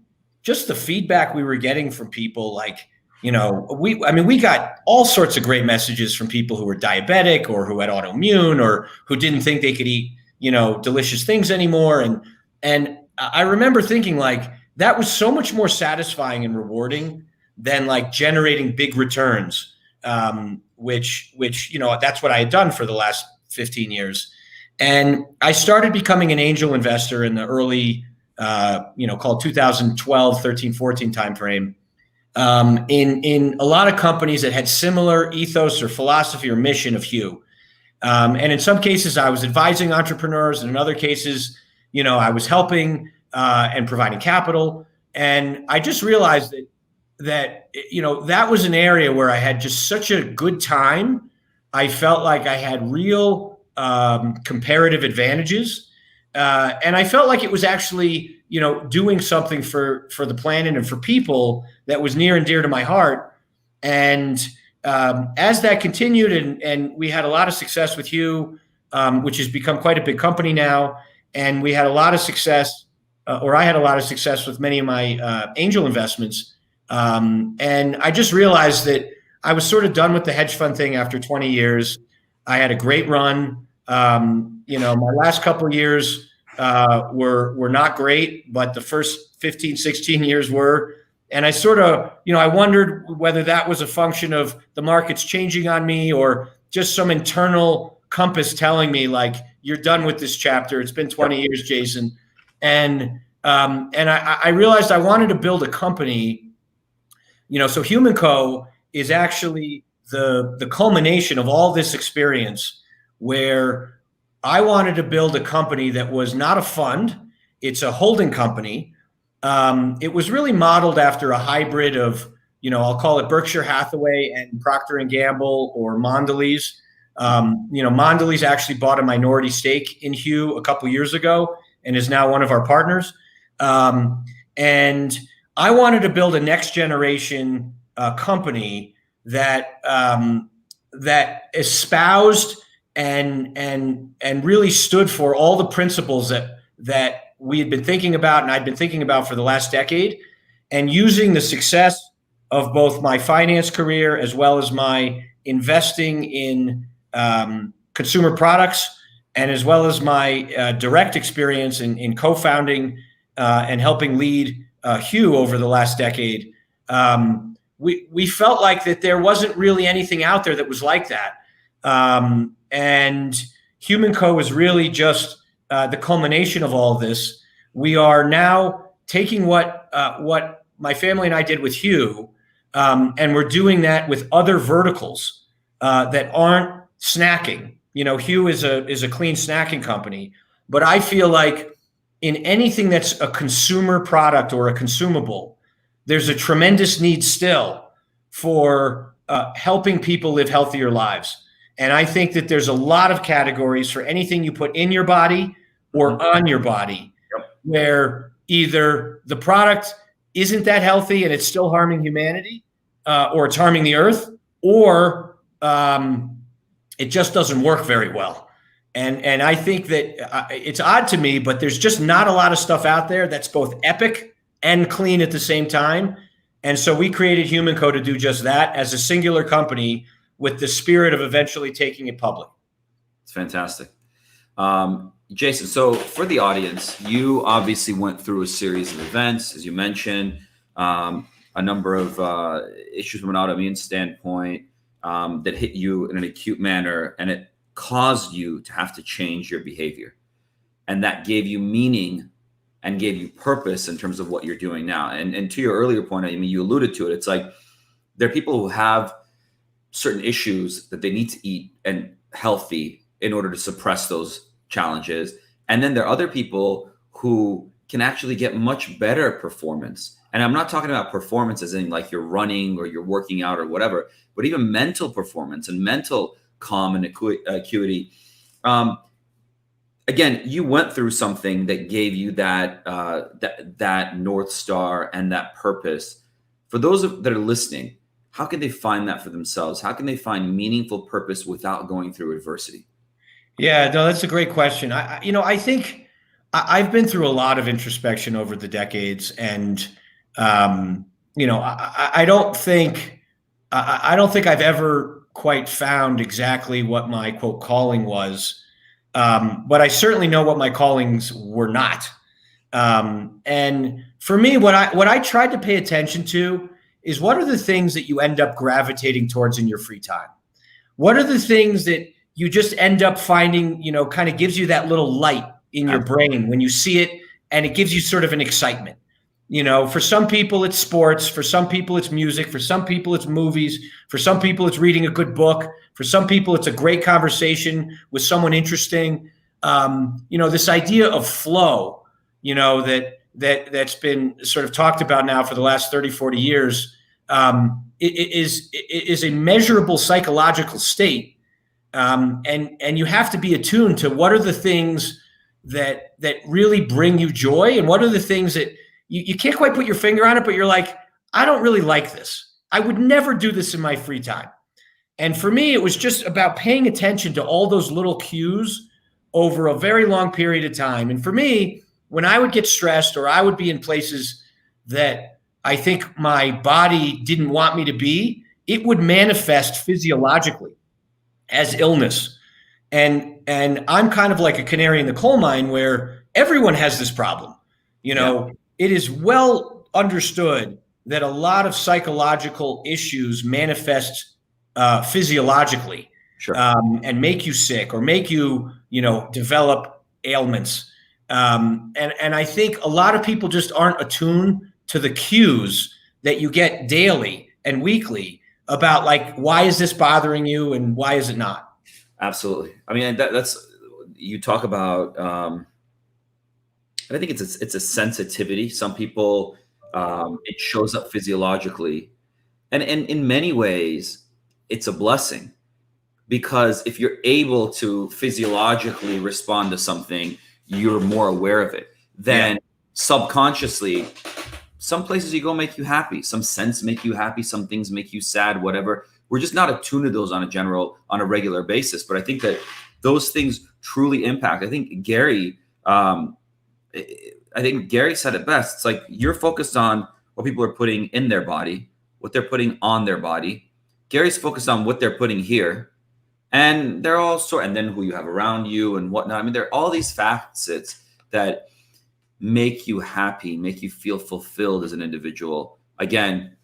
just the feedback we were getting from people. Like, we got all sorts of great messages from people who were diabetic or who had autoimmune or who didn't think they could eat, delicious things anymore. And I remember thinking like, that was so much more satisfying and rewarding than like generating big returns, which that's what I had done for the last 15 years. And I started becoming an angel investor in the early, called 2012, 13, 14 timeframe, in a lot of companies that had similar ethos or philosophy or mission of Hue. And in some cases, I was advising entrepreneurs, and in other cases, I was helping and providing capital. And I just realized that that was an area where I had just such a good time. I felt like I had real comparative advantages. And I felt like it was actually, doing something for the planet and for people that was near and dear to my heart. And as that continued, and we had a lot of success with Hue, which has become quite a big company now. And we had a lot of success, or I had a lot of success with many of my angel investments. And I just realized that I was sort of done with the hedge fund thing after 20 years. I had a great run. My last couple of years were not great, but the first 15, 16 years were. And I sort of, I wondered whether that was a function of the markets changing on me or just some internal compass telling me like, you're done with this chapter. It's been 20 years, Jason. And I realized I wanted to build a company, so HumanCo is actually the culmination of all this experience, where I wanted to build a company that was not a fund. It's a holding company. It was really modeled after a hybrid of, I'll call it Berkshire Hathaway and Procter & Gamble or Mondelez. Mondelez actually bought a minority stake in Hue a couple years ago and is now one of our partners. And I wanted to build a next generation company that espoused and really stood for all the principles that we had been thinking about and I'd been thinking about for the last decade, and using the success of both my finance career as well as my investing in consumer products, and as well as my direct experience in co-founding and helping lead Hue over the last decade. We felt like that there wasn't really anything out there that was like that. And HumanCo is really just the culmination of all of this. We are now taking what my family and I did with Hue, and we're doing that with other verticals that aren't snacking. Hue is a clean snacking company, but I feel like in anything that's a consumer product or a consumable, there's a tremendous need still for helping people live healthier lives. And I think that there's a lot of categories for anything you put in your body or on your body, where either the product isn't that healthy and it's still harming humanity, or it's harming the earth, or it just doesn't work very well. And I think that it's odd to me, but there's just not a lot of stuff out there that's both epic and clean at the same time. And so we created HumanCo to do just that as a singular company with the spirit of eventually taking it public. It's fantastic. Jason, so for the audience, you obviously went through a series of events, as you mentioned, a number of issues from an autoimmune standpoint that hit you in an acute manner, and it caused you to have to change your behavior. And that gave you meaning and gave you purpose in terms of what you're doing now. And to your earlier point, I mean, you alluded to it. It's like there are people who have certain issues that they need to eat and healthy in order to suppress those challenges. And then there are other people who can actually get much better performance. And I'm not talking about performance as in like you're running or you're working out or whatever, but even mental performance and mental calm and acuity. Again, you went through something that gave you that that North Star and that purpose. For those that are listening, how can they find that for themselves? How can they find meaningful purpose without going through adversity? Yeah, no, that's a great question. I think I've been through a lot of introspection over the decades, and I don't think I've ever quite found exactly what my quote calling was, but I certainly know what my callings were not. And for me, what I tried to pay attention to is what are the things that you end up gravitating towards in your free time? What are the things that you just end up finding, kind of gives you that little light in your brain when you see it, and it gives you sort of an excitement. For some people it's sports, for some people it's music, for some people it's movies, for some people it's reading a good book, for some people it's a great conversation with someone interesting. This idea of flow, that's been sort of talked about now for the last 30, 40 years, is a measurable psychological state. And you have to be attuned to what are the things that really bring you joy, and what are the things that you can't quite put your finger on it, but you're like, I don't really like this. I would never do this in my free time. And for me, it was just about paying attention to all those little cues over a very long period of time. And for me, when I would get stressed or I would be in places that I think my body didn't want me to be, it would manifest physiologically as illness. And I'm kind of like a canary in the coal mine where everyone has this problem. It is well understood that a lot of psychological issues manifest physiologically, Sure. And make you sick or make you, develop ailments. And I think a lot of people just aren't attuned to the cues that you get daily and weekly about like, why is this bothering you and why is it not? Absolutely. I mean, that's, you talk about, I think it's a sensitivity. Some people, it shows up physiologically, and in many ways it's a blessing, because if you're able to physiologically respond to something, you're more aware of it. Then subconsciously, some places you go make you happy, some scents make you happy, some things make you sad, whatever. We're just not attuned to those on a regular basis. But I think that those things truly impact. I think Gary said it best. It's like you're focused on what people are putting in their body, what they're putting on their body. Gary's focused on what they're putting here. And they're all and then who you have around you and whatnot. I mean, there are all these facets that make you happy, make you feel fulfilled as an individual. Again,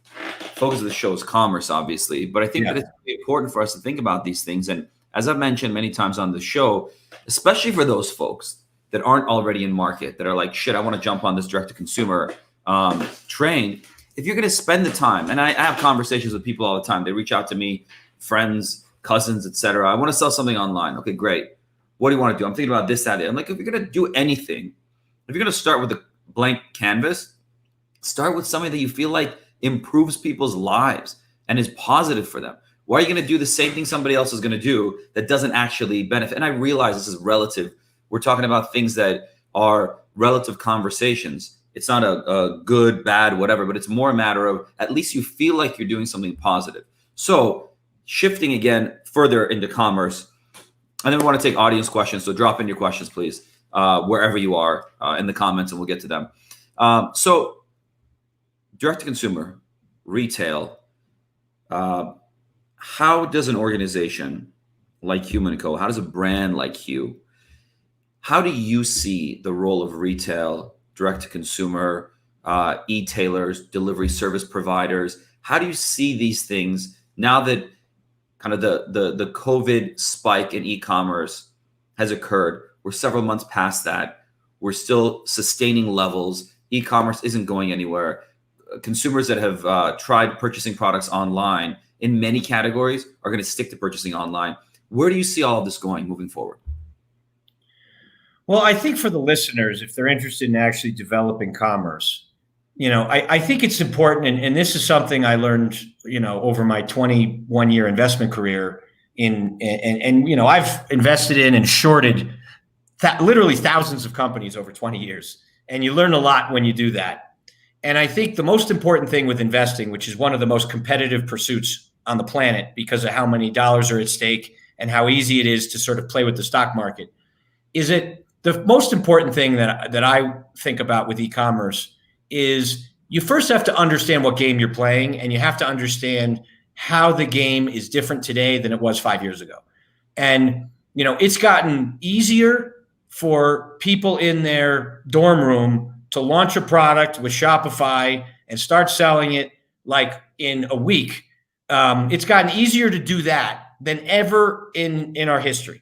focus of the show is commerce, obviously, but I think that it's really important for us to think about these things. And as I've mentioned many times on the show, especially for those folks that aren't already in market, that are like, shit, I want to jump on this direct-to-consumer train. If you're going to spend the time, and I have conversations with people all the time, they reach out to me, friends, cousins, etc. I want to sell something online. Okay, great. What do you want to do? I'm thinking about this, that. I'm like, if you're going to do anything, if you're going to start with a blank canvas, start with something that you feel like improves people's lives and is positive for them. Why are you going to do the same thing somebody else is going to do that doesn't actually benefit? And I realize this is relative. We're talking about things that are relative conversations. It's not a good, bad, whatever, but it's more a matter of at least you feel like you're doing something positive. So shifting again further into commerce, and then we want to take audience questions. So drop in your questions, please, wherever you are in the comments, and we'll get to them. So direct to consumer, retail, how does an organization like HumanCo, how does a brand like Hu, how do you see the role of retail, direct to consumer, e-tailers, delivery service providers? How do you see these things now that kind of the COVID spike in e-commerce has occurred? We're several months past that. We're still sustaining levels. E-commerce isn't going anywhere. Consumers that have tried purchasing products online in many categories are going to stick to purchasing online. Where do you see all of this going moving forward? Well, I think for the listeners, if they're interested in actually developing commerce, I think it's important, and this is something I learned, over my 21-year investment career and I've invested in and shorted literally thousands of companies over 20 years. And you learn a lot when you do that. And I think the most important thing with investing, which is one of the most competitive pursuits on the planet because of how many dollars are at stake and how easy it is to sort of play with the stock market, is that the most important thing that I think about with e-commerce is you first have to understand what game you're playing, and you have to understand how the game is different today than it was 5 years ago. And, it's gotten easier for people in their dorm room to launch a product with Shopify and start selling it like in a week. It's gotten easier to do that than ever in our history.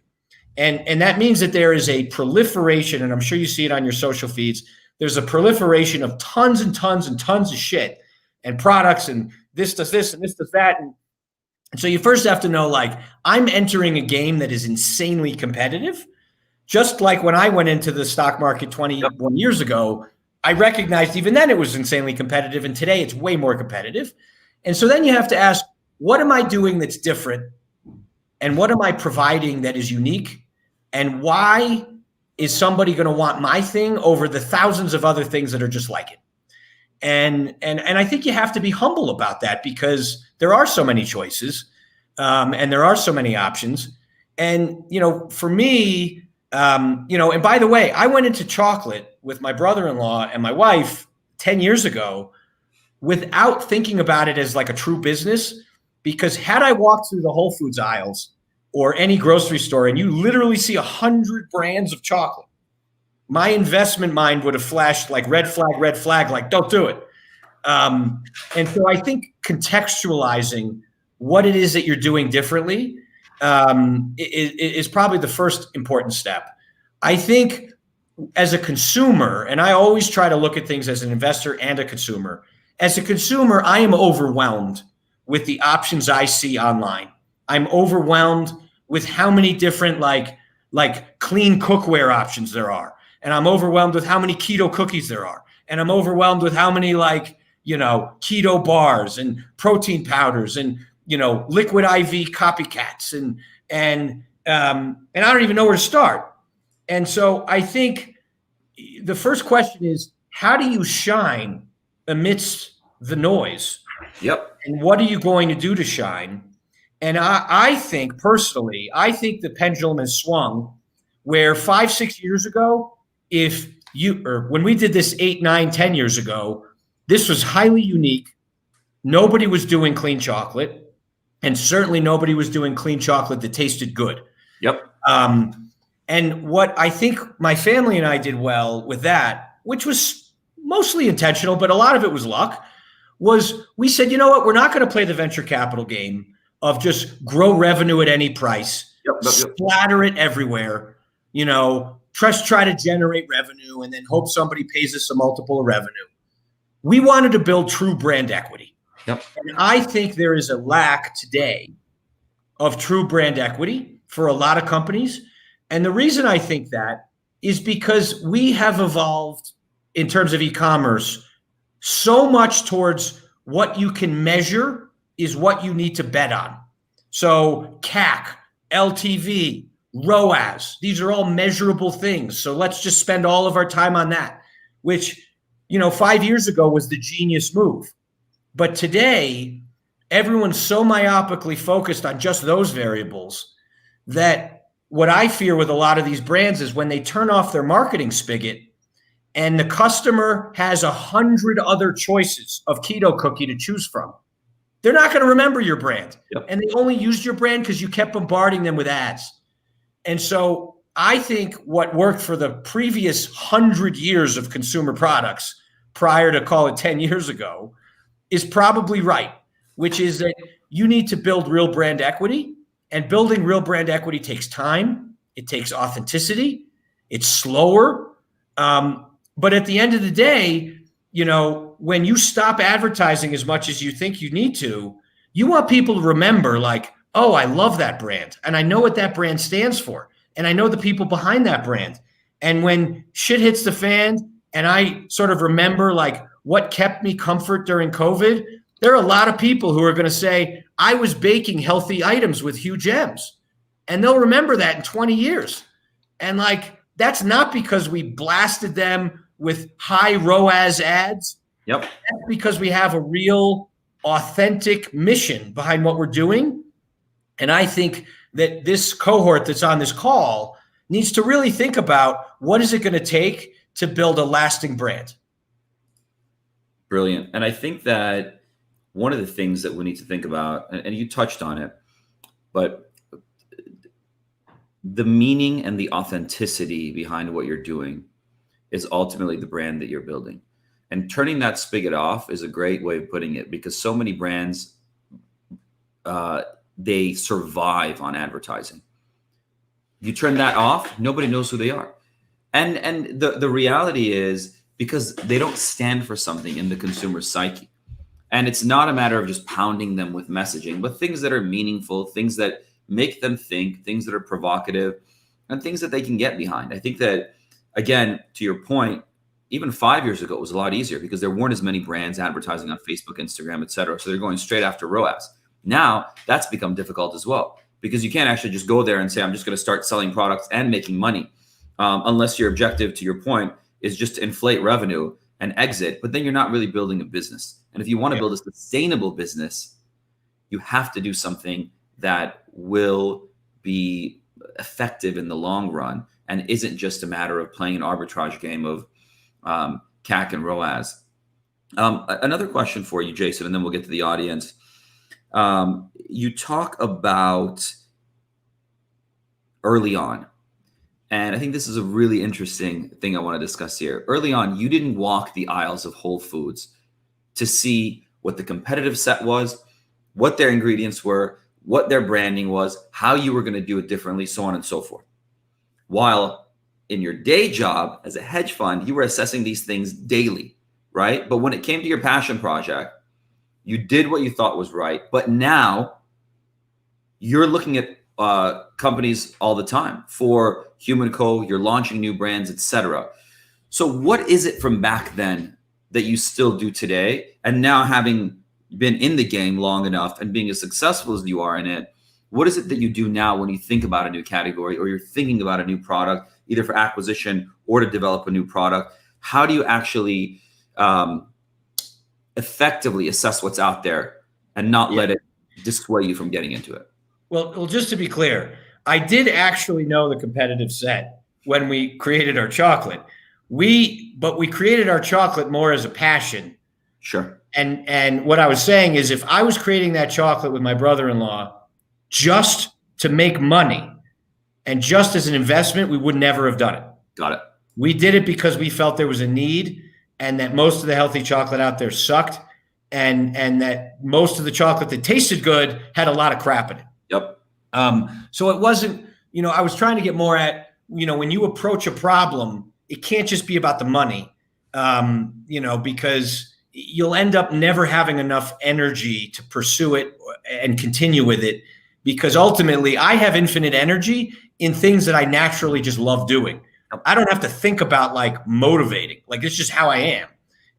And that means that there is a proliferation, and I'm sure you see it on your social feeds, there's a proliferation of tons and tons and tons of shit and products, and this does this and this does that. And so you first have to know, like, I'm entering a game that is insanely competitive. Just like when I went into the stock market 21 years ago, I recognized even then it was insanely competitive, and today it's way more competitive. And so then you have to ask, what am I doing that's different? And what am I providing that is unique? And why is somebody going to want my thing over the thousands of other things that are just like it? And I think you have to be humble about that, because there are so many choices, and there are so many options. And, for me, and by the way, I went into chocolate with my brother-in-law and my wife 10 years ago without thinking about it as like a true business, because had I walked through the Whole Foods aisles or any grocery store and you literally see 100 brands of chocolate, my investment mind would have flashed like red flag, like don't do it. And so I think contextualizing what it is that you're doing differently is probably the first important step. I think as a consumer, and I always try to look at things as an investor and a consumer. As a consumer, I am overwhelmed with the options I see online. I'm overwhelmed with how many different like clean cookware options there are. And I'm overwhelmed with how many keto cookies there are. And I'm overwhelmed with how many keto bars and protein powders and, liquid IV copycats. And I don't even know where to start. And so I think the first question is, how do you shine amidst the noise? Yep. And what are you going to do to shine? And I think personally, the pendulum has swung where 5-6 years ago, when we did this 8, 9, 10 years ago, this was highly unique. Nobody was doing clean chocolate, and certainly nobody was doing clean chocolate that tasted good. Yep. And what I think my family and I did well with that, which was mostly intentional, but a lot of it was luck, was we said, you know what, we're not going to play the venture capital game of just grow revenue at any price, splatter it everywhere, try to generate revenue and then hope somebody pays us a multiple of revenue. We wanted to build true brand equity. Yep. And I think there is a lack today of true brand equity for a lot of companies. And the reason I think that is because we have evolved in terms of e-commerce so much towards what you can measure is what you need to bet on. So CAC, LTV, ROAS, these are all measurable things. So let's just spend all of our time on that, which, 5 years ago was the genius move. But today, everyone's so myopically focused on just those variables that what I fear with a lot of these brands is when they turn off their marketing spigot and the customer has 100 other choices of keto cookie to choose from, they're not going to remember your brand. Yep. And they only used your brand because you kept bombarding them with ads. And so I think what worked for the previous 100 years of consumer products prior to, call it 10 years ago, is probably right, which is that you need to build real brand equity, and building real brand equity takes time. It takes authenticity. It's slower. But at the end of the day, when you stop advertising as much as you think you need to, you want people to remember, like, oh, I love that brand, and I know what that brand stands for, and I know the people behind that brand. And when shit hits the fan and I sort of remember, like, what kept me comfort during COVID, there are a lot of people who are going to say, I was baking healthy items with Hugh Gems. And they'll remember that in 20 years. And that's not because we blasted them with high ROAS ads. Yep. That's because we have a real authentic mission behind what we're doing. And I think that this cohort that's on this call needs to really think about, what is it going to take to build a lasting brand? Brilliant. And I think that one of the things that we need to think about, and you touched on it, but the meaning and the authenticity behind what you're doing is ultimately the brand that you're building. And turning that spigot off is a great way of putting it, because so many brands, they survive on advertising. You turn that off, nobody knows who they are. And the reality is, because they don't stand for something in the consumer psyche. And it's not a matter of just pounding them with messaging, but things that are meaningful, things that make them think, things that are provocative, and things that they can get behind. I think that, again, to your point, even 5 years ago, it was a lot easier because there weren't as many brands advertising on Facebook, Instagram, et cetera. So they're going straight after ROAS. Now that's become difficult as well, because you can't actually just go there and say, I'm just going to start selling products and making money, unless your objective, to your point, is just to inflate revenue and exit. But then you're not really building a business. And if you want to build a sustainable business, you have to do something that will be effective in the long run and isn't just a matter of playing an arbitrage game of CAC and ROAS. Another question for you, Jason, and then we'll get to the audience. You talk about early on, and I think this is a really interesting thing I want to discuss here. Early on, you didn't walk the aisles of Whole Foods to see what the competitive set was, what their ingredients were, what their branding was, how you were going to do it differently, so on and so forth. While in your day job as a hedge fund, you were assessing these things daily, right? But when it came to your passion project, you did what you thought was right. But now you're looking at companies all the time. For HumanCo, you're launching new brands, etc. So what is it from back then that you still do today? And now, having been in the game long enough and being as successful as you are in it, what is it that you do now when you think about a new category, or you're thinking about a new product, either for acquisition or to develop a new product? How do you actually effectively assess what's out there and not let it dissuade you from getting into it? Well, just to be clear, I did actually know the competitive set when we created our chocolate. But we created our chocolate more as a passion. Sure. And what I was saying is, if I was creating that chocolate with my brother-in-law just to make money and just as an investment, we would never have done it. Got it. We did it because we felt there was a need, and that most of the healthy chocolate out there sucked, and that most of the chocolate that tasted good had a lot of crap in it. Yep. So it wasn't, I was trying to get more at, when you approach a problem, it can't just be about the money, because you'll end up never having enough energy to pursue it and continue with it because ultimately I have infinite energy in things that I naturally just love doing. I don't have to think about like motivating. Like it's just how I am.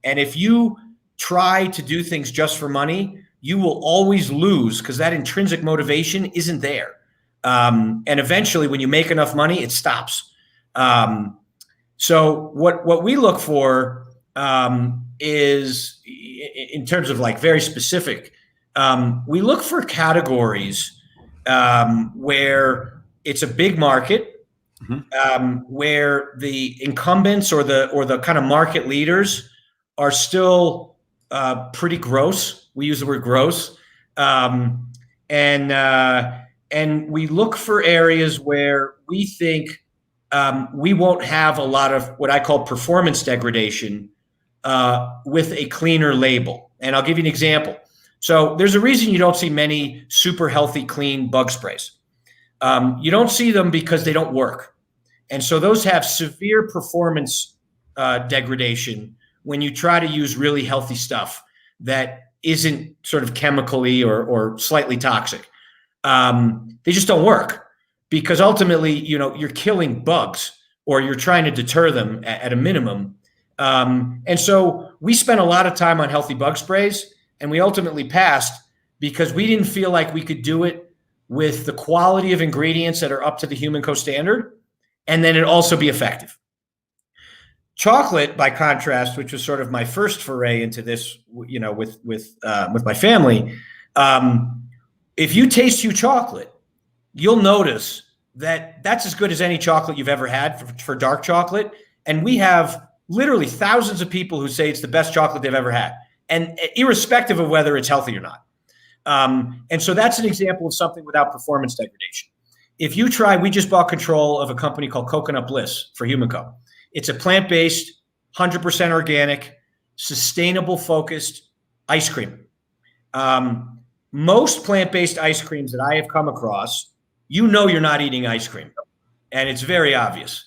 And if you try to do things just for money, you will always lose because that intrinsic motivation isn't there. And eventually when you make enough money, it stops. So what we look for is in terms of like very specific, we look for categories where it's a big market, where the incumbents or the kind of market leaders are still pretty gross. We use the word gross, and we look for areas where we think we won't have a lot of what I call performance degradation with a cleaner label. And I'll give you an example. So there's a reason you don't see many super healthy, clean bug sprays. You don't see them because they don't work. And so those have severe performance degradation when you try to use really healthy stuff that isn't sort of chemically or slightly toxic. They just don't work because ultimately, you're killing bugs or you're trying to deter them at a minimum. And so we spent a lot of time on healthy bug sprays, and we ultimately passed because we didn't feel like we could do it with the quality of ingredients that are up to the HumanCo standard, and then it also be effective. Chocolate, by contrast, which was sort of my first foray into this, with my family, if you taste Hue chocolate, you'll notice that that's as good as any chocolate you've ever had for dark chocolate. And we have literally thousands of people who say it's the best chocolate they've ever had, and irrespective of whether it's healthy or not. And so that's an example of something without performance degradation. If you try, we just bought control of a company called Coconut Bliss for HumanCo. It's a plant-based, 100% organic, sustainable focused ice cream. Most plant-based ice creams that I have come across, you're not eating ice cream, and it's very obvious.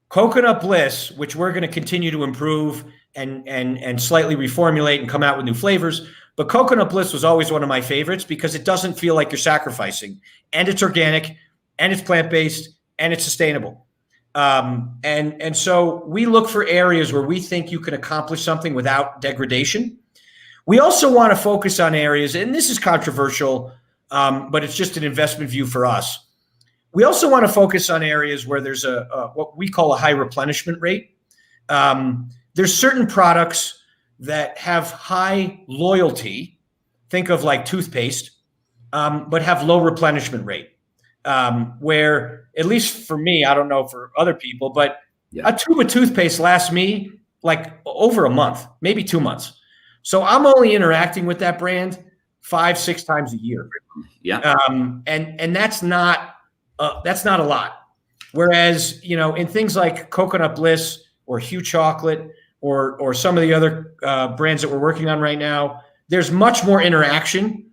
Coconut Bliss, which we're going to continue to improve and slightly reformulate and come out with new flavors, but Coconut Bliss was always one of my favorites because it doesn't feel like you're sacrificing, and it's organic, and it's plant-based, and it's sustainable. And so we look for areas where we think you can accomplish something without degradation. We also want to focus on areas, and this is controversial, but it's just an investment view for us. We also want to focus on areas where there's what we call a high replenishment rate. There's certain products that have high loyalty, think of like toothpaste, but have low replenishment rate. Where, at least for me, I don't know for other people, but a tube of toothpaste lasts me like over a month, maybe 2 months. So I'm only interacting with that brand 5-6 times a year. Yeah. And that's not a lot. Whereas, in things like Coconut Bliss or Hue Chocolate or some of the other brands that we're working on right now, there's much more interaction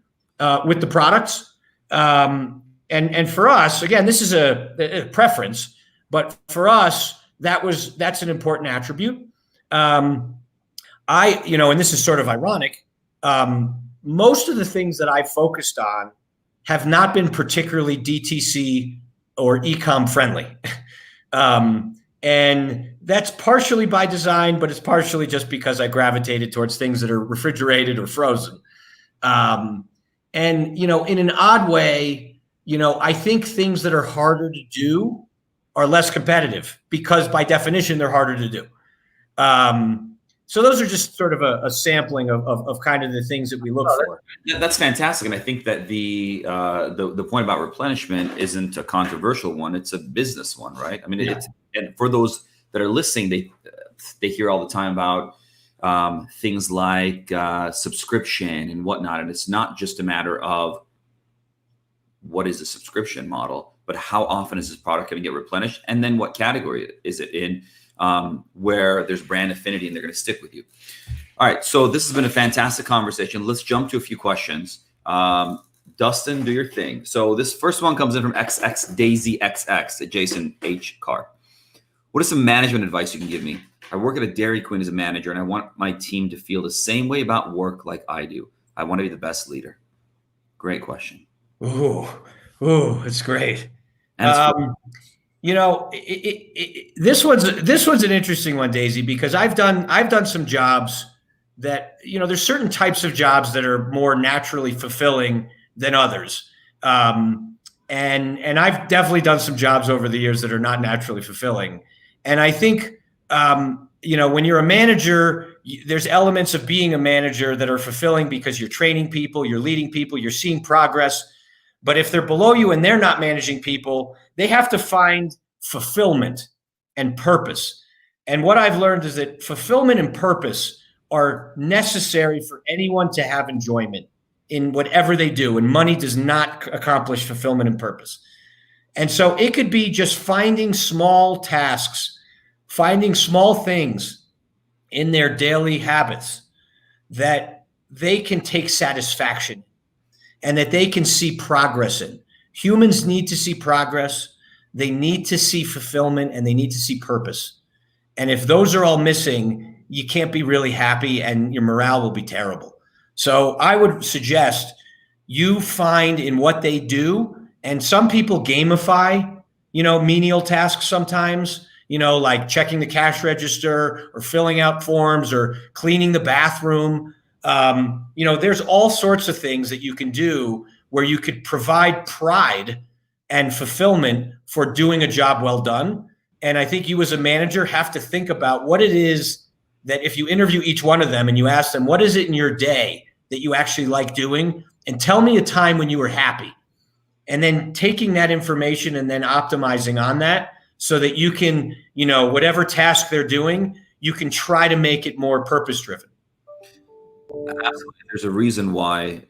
with the products. And for us, again, this is a preference, but for us, that's an important attribute. And this is sort of ironic. Most of the things that I've focused on have not been particularly DTC or e-com friendly. And that's partially by design, but it's partially just because I gravitated towards things that are refrigerated or frozen. And, in an odd way, I think things that are harder to do are less competitive because by definition, they're harder to do. So those are just sort of a sampling of kind of the things that we look for. That's fantastic. And I think that the point about replenishment isn't a controversial one. It's a business one, right? I mean, and for those that are listening, they hear all the time about things like subscription and whatnot. And it's not just a matter of what is the subscription model, but how often is this product going to get replenished? And then what category is it in, where there's brand affinity and they're going to stick with you. All right. So this has been a fantastic conversation. Let's jump to a few questions. Dustin, do your thing. So this first one comes in from XX Daisy XX at Jason H. Karp. What is some management advice you can give me? I work at a Dairy Queen as a manager, and I want my team to feel the same way about work like I do. I want to be the best leader. Great question. Ooh, ooh, it's great. And it's You know, this one's an interesting one, Daisy, because I've done some jobs that, you know, there's certain types of jobs that are more naturally fulfilling than others. And I've definitely done some jobs over the years that are not naturally fulfilling. And I think, you know, when you're a manager, there's elements of being a manager that are fulfilling because you're training people, you're leading people, you're seeing progress. But if they're below you and they're not managing people, they have to find fulfillment and purpose. And what I've learned is that fulfillment and purpose are necessary for anyone to have enjoyment in whatever they do. And money does not accomplish fulfillment and purpose. And so it could be just finding small tasks, finding small things in their daily habits that they can take satisfaction and that they can see progress in. Humans need to see progress. They need to see fulfillment and they need to see purpose. And if those are all missing, you can't be really happy and your morale will be terrible. So I would suggest you find in what they do, and some people gamify, you know, menial tasks sometimes, you know, like checking the cash register or filling out forms or cleaning the bathroom. You know, there's all sorts of things that you can do where you could provide pride and fulfillment for doing a job well done. And I think you as a manager have to think about what it is that if you interview each one of them and you ask them, what is it in your day that you actually like doing? And tell me a time when you were happy. And then taking that information and then optimizing on that so that you can, you know, whatever task they're doing, you can try to make it more purpose-driven. Absolutely. There's a reason why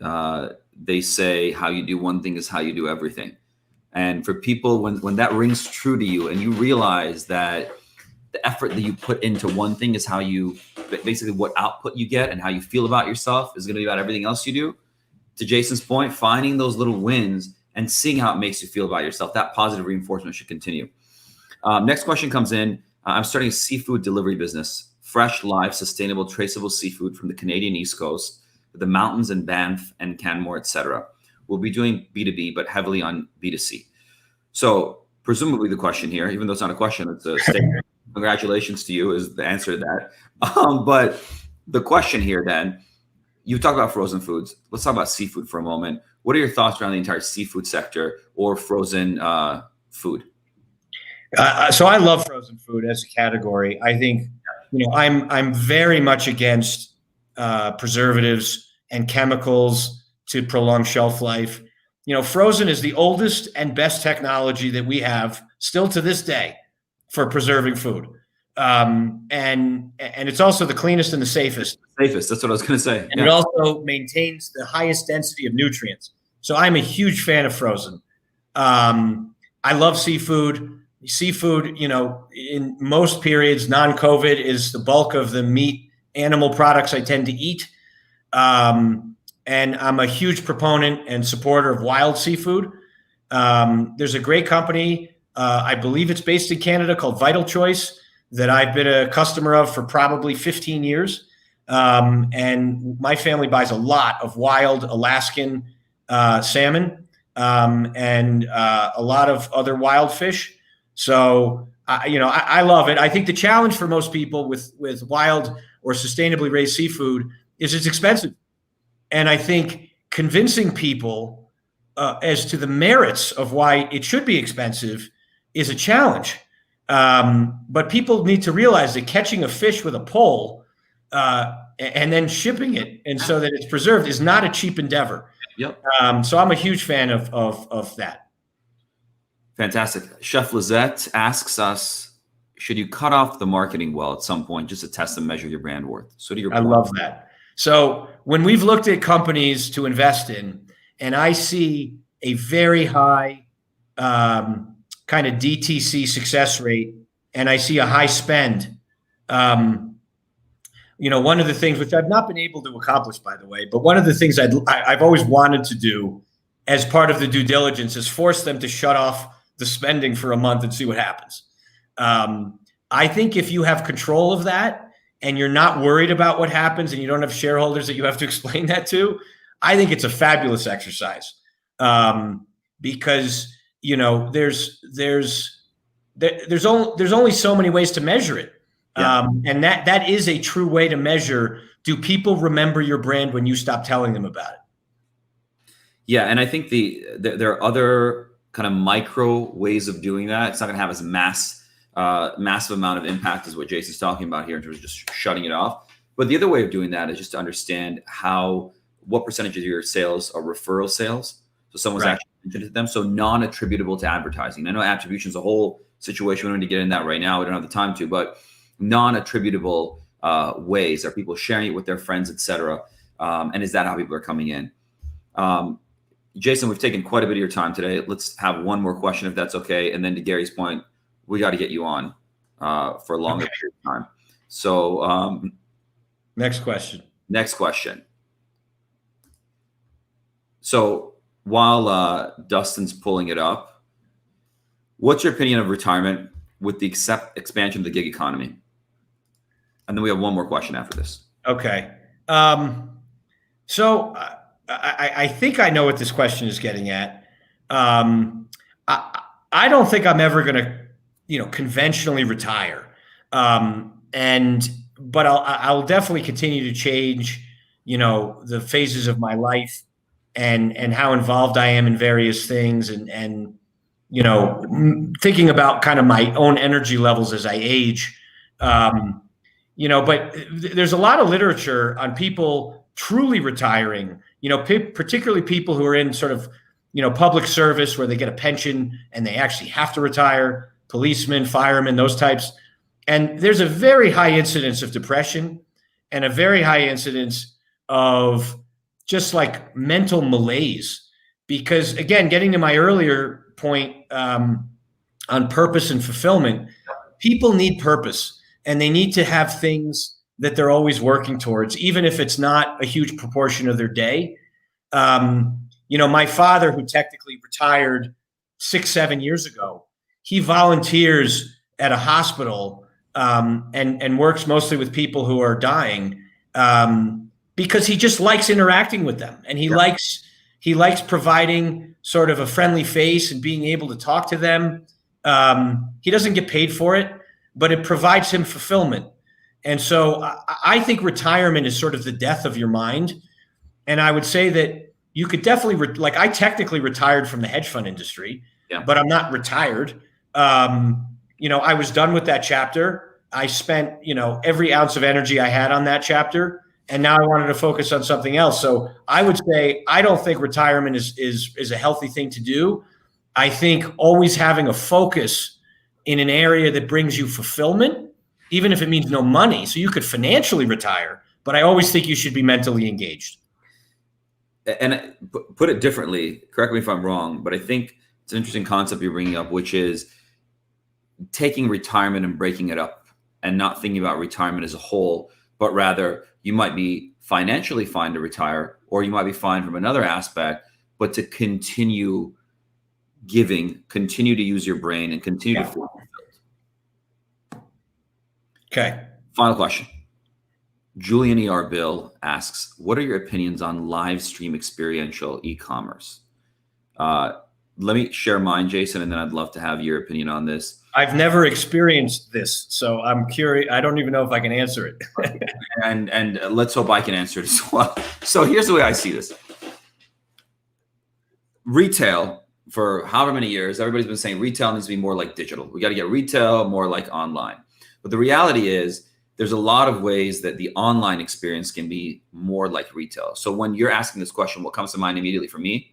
they say how you do one thing is how you do everything. And for people, when that rings true to you and you realize that the effort that you put into one thing is how you, basically what output you get and how you feel about yourself is going to be about everything else you do. To Jason's point, finding those little wins and seeing how it makes you feel about yourself, that positive reinforcement should continue. Next question comes in. I'm starting a seafood delivery business. Fresh, live, sustainable, traceable seafood from the Canadian East Coast, the mountains in Banff and Canmore, etc. We'll be doing B2B, but heavily on B2C. So presumably the question here, even though it's not a question, it's a statement. Congratulations to you is the answer to that. But the question here then, you talk about frozen foods. Let's talk about seafood for a moment. What are your thoughts around the entire seafood sector or frozen food? So I love frozen food as a category. I think, you know, I'm very much against preservatives and chemicals to prolong shelf life. You know, frozen is the oldest and best technology that we have still to this day for preserving food. And it's also the cleanest and the safest. Safest, that's what I was going to say. And it also maintains the highest density of nutrients. So I'm a huge fan of frozen. I love seafood. Seafood, you know, in most periods, non-COVID is the bulk of the meat animal products I tend to eat. And I'm a huge proponent and supporter of wild seafood. There's a great company, I believe it's based in Canada, called Vital Choice, that I've been a customer of for probably 15 years. And my family buys a lot of wild Alaskan salmon and a lot of other wild fish. So, you know, I love it. I think the challenge for most people with wild or sustainably raised seafood is it's expensive. And I think convincing people as to the merits of why it should be expensive is a challenge. But people need to realize that catching a fish with a pole and then shipping it and so that it's preserved is not a cheap endeavor. Yep. So I'm a huge fan of that. Fantastic. Chef Lizette asks us, should you cut off the marketing well at some point just to test and measure your brand worth? So do your I love that. So when we've looked at companies to invest in, and I see a very high kind of DTC success rate, and I see a high spend, you know, one of the things which I've not been able to accomplish, by the way, but one of the things I've always wanted to do as part of the due diligence is force them to shut off the spending for a month and see what happens. I think if you have control of that and you're not worried about what happens and you don't have shareholders that you have to explain that to, I think it's a fabulous exercise. because there's only so many ways to measure it. Yeah. And that is a true way to measure, do people remember your brand when you stop telling them about it? Yeah, and I think there are other kind of micro ways of doing that. It's not going to have as massive amount of impact as what Jason's talking about here in terms of just shutting it off. But the other way of doing that is just to understand what percentage of your sales are referral sales. So someone's actually mentioned it to them. So non-attributable to advertising. I know attribution is a whole situation. We don't need to get in that right now. We don't have the time to, but non-attributable ways. Are people sharing it with their friends, et cetera? And is that how people are coming in? Jason, we've taken quite a bit of your time today. Let's have one more question, if that's okay. And then to Gary's point, we got to get you on for a longer period of time. So next question. So while Dustin's pulling it up, what's your opinion of retirement with the expansion of the gig economy? And then we have one more question after this. Okay. So I think I know what this question is getting at. I don't think I'm ever going to, conventionally retire. But I'll definitely continue to change, the phases of my life and how involved I am in various things and thinking about kind of my own energy levels as I age. But there's a lot of literature on people truly retiring, particularly people who are in sort of, public service where they get a pension and they actually have to retire, policemen, firemen, those types. And there's a very high incidence of depression and a very high incidence of just like mental malaise. Because again, getting to my earlier point on purpose and fulfillment, people need purpose and they need to have things that they're always working towards, even if it's not a huge proportion of their day. My father, who technically retired 6-7 years ago, he volunteers at a hospital and works mostly with people who are dying because he just likes interacting with them. And he likes providing sort of a friendly face and being able to talk to them. He doesn't get paid for it, but it provides him fulfillment. And so I think retirement is sort of the death of your mind. And I would say that you could definitely, I technically retired from the hedge fund industry, but I'm not retired. I was done with that chapter. I spent, every ounce of energy I had on that chapter. And now I wanted to focus on something else. So I would say, I don't think retirement is a healthy thing to do. I think always having a focus in an area that brings you fulfillment, even if it means no money. So you could financially retire, but I always think you should be mentally engaged. And put it differently, correct me if I'm wrong, but I think it's an interesting concept you're bringing up, which is taking retirement and breaking it up and not thinking about retirement as a whole, but rather you might be financially fine to retire, or you might be fine from another aspect, but to continue giving, continue to use your brain and continue to feel fulfilled. Okay. Final question. Julian E.R. Bill asks, what are your opinions on live stream experiential e-commerce? Let me share mine, Jason, and then I'd love to have your opinion on this. I've never experienced this, so I'm curious. I don't even know if I can answer it. and let's hope I can answer it as well. So here's the way I see this. Retail, for however many years, everybody's been saying retail needs to be more like digital. We got to get retail more like online. But the reality is there's a lot of ways that the online experience can be more like retail. So when you're asking this question, what comes to mind immediately for me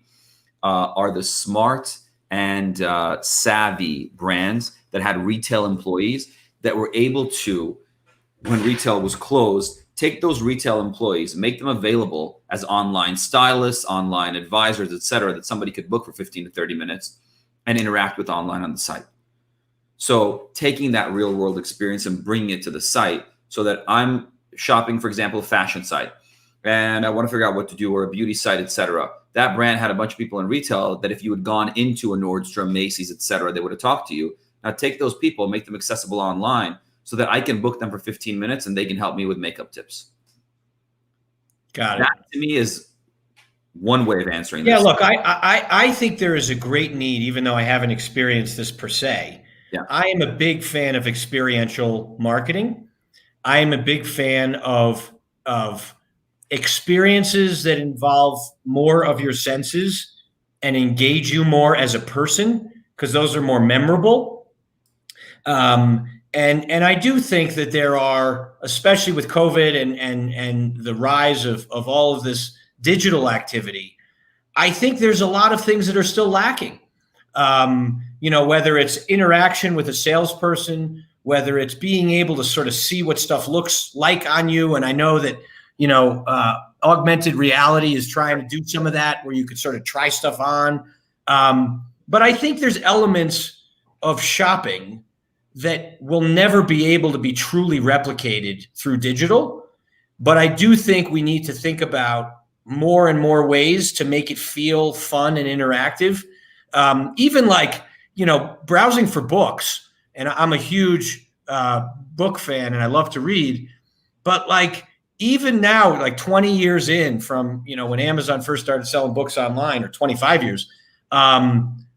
are the smart and savvy brands that had retail employees that were able to, when retail was closed, take those retail employees, make them available as online stylists, online advisors, et cetera, that somebody could book for 15 to 30 minutes and interact with online on the site. So taking that real world experience and bringing it to the site so that I'm shopping, for example, a fashion site, and I want to figure out what to do, or a beauty site, et cetera. That brand had a bunch of people in retail that if you had gone into a Nordstrom, Macy's, et cetera, they would have talked to you. Now take those people, make them accessible online so that I can book them for 15 minutes and they can help me with makeup tips. Got it. That to me is one way of answering this. Yeah, look, I think there is a great need, even though I haven't experienced this per se. Yeah. I am a big fan of experiential marketing. I am a big fan of experiences that involve more of your senses and engage you more as a person, because those are more memorable. And I do think that there are, especially with COVID and the rise of all of this digital activity, I think there's a lot of things that are still lacking. Whether it's interaction with a salesperson, whether it's being able to sort of see what stuff looks like on you. And I know that, augmented reality is trying to do some of that where you could sort of try stuff on. But I think there's elements of shopping that will never be able to be truly replicated through digital. But I do think we need to think about more and more ways to make it feel fun and interactive. Even like, browsing for books. And I'm a huge book fan and I love to read. But like, even now, like 20 years in from, when Amazon first started selling books online, or 25 years,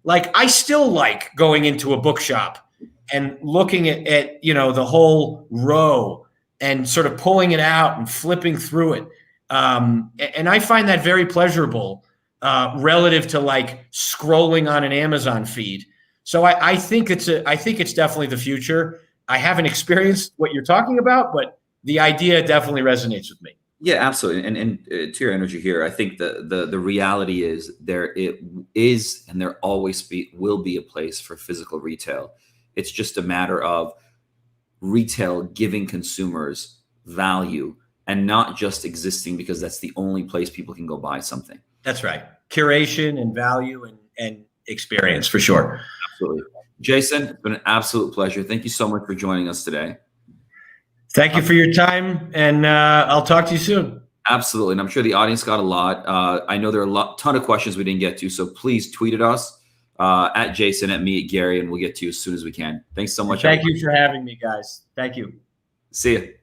like I still like going into a bookshop and looking at the whole row and sort of pulling it out and flipping through it. And I find that very pleasurable relative to like scrolling on an Amazon feed. So I think it's definitely the future. I haven't experienced what you're talking about, but the idea definitely resonates with me. Yeah, absolutely. And to your energy here, I think the reality is it is and there always will be a place for physical retail. It's just a matter of retail giving consumers value and not just existing because that's the only place people can go buy something. That's right. Curation and value and experience, for sure. Absolutely. Jason, it's been an absolute pleasure. Thank you so much for joining us today. Thank you for your time, and I'll talk to you soon. Absolutely. And I'm sure the audience got a lot. I know there are a ton of questions we didn't get to, so please tweet at us, at Jason, at me, at Gary, and we'll get to you as soon as we can. Thanks so much. Thank you for having me, guys. Thank you. See you.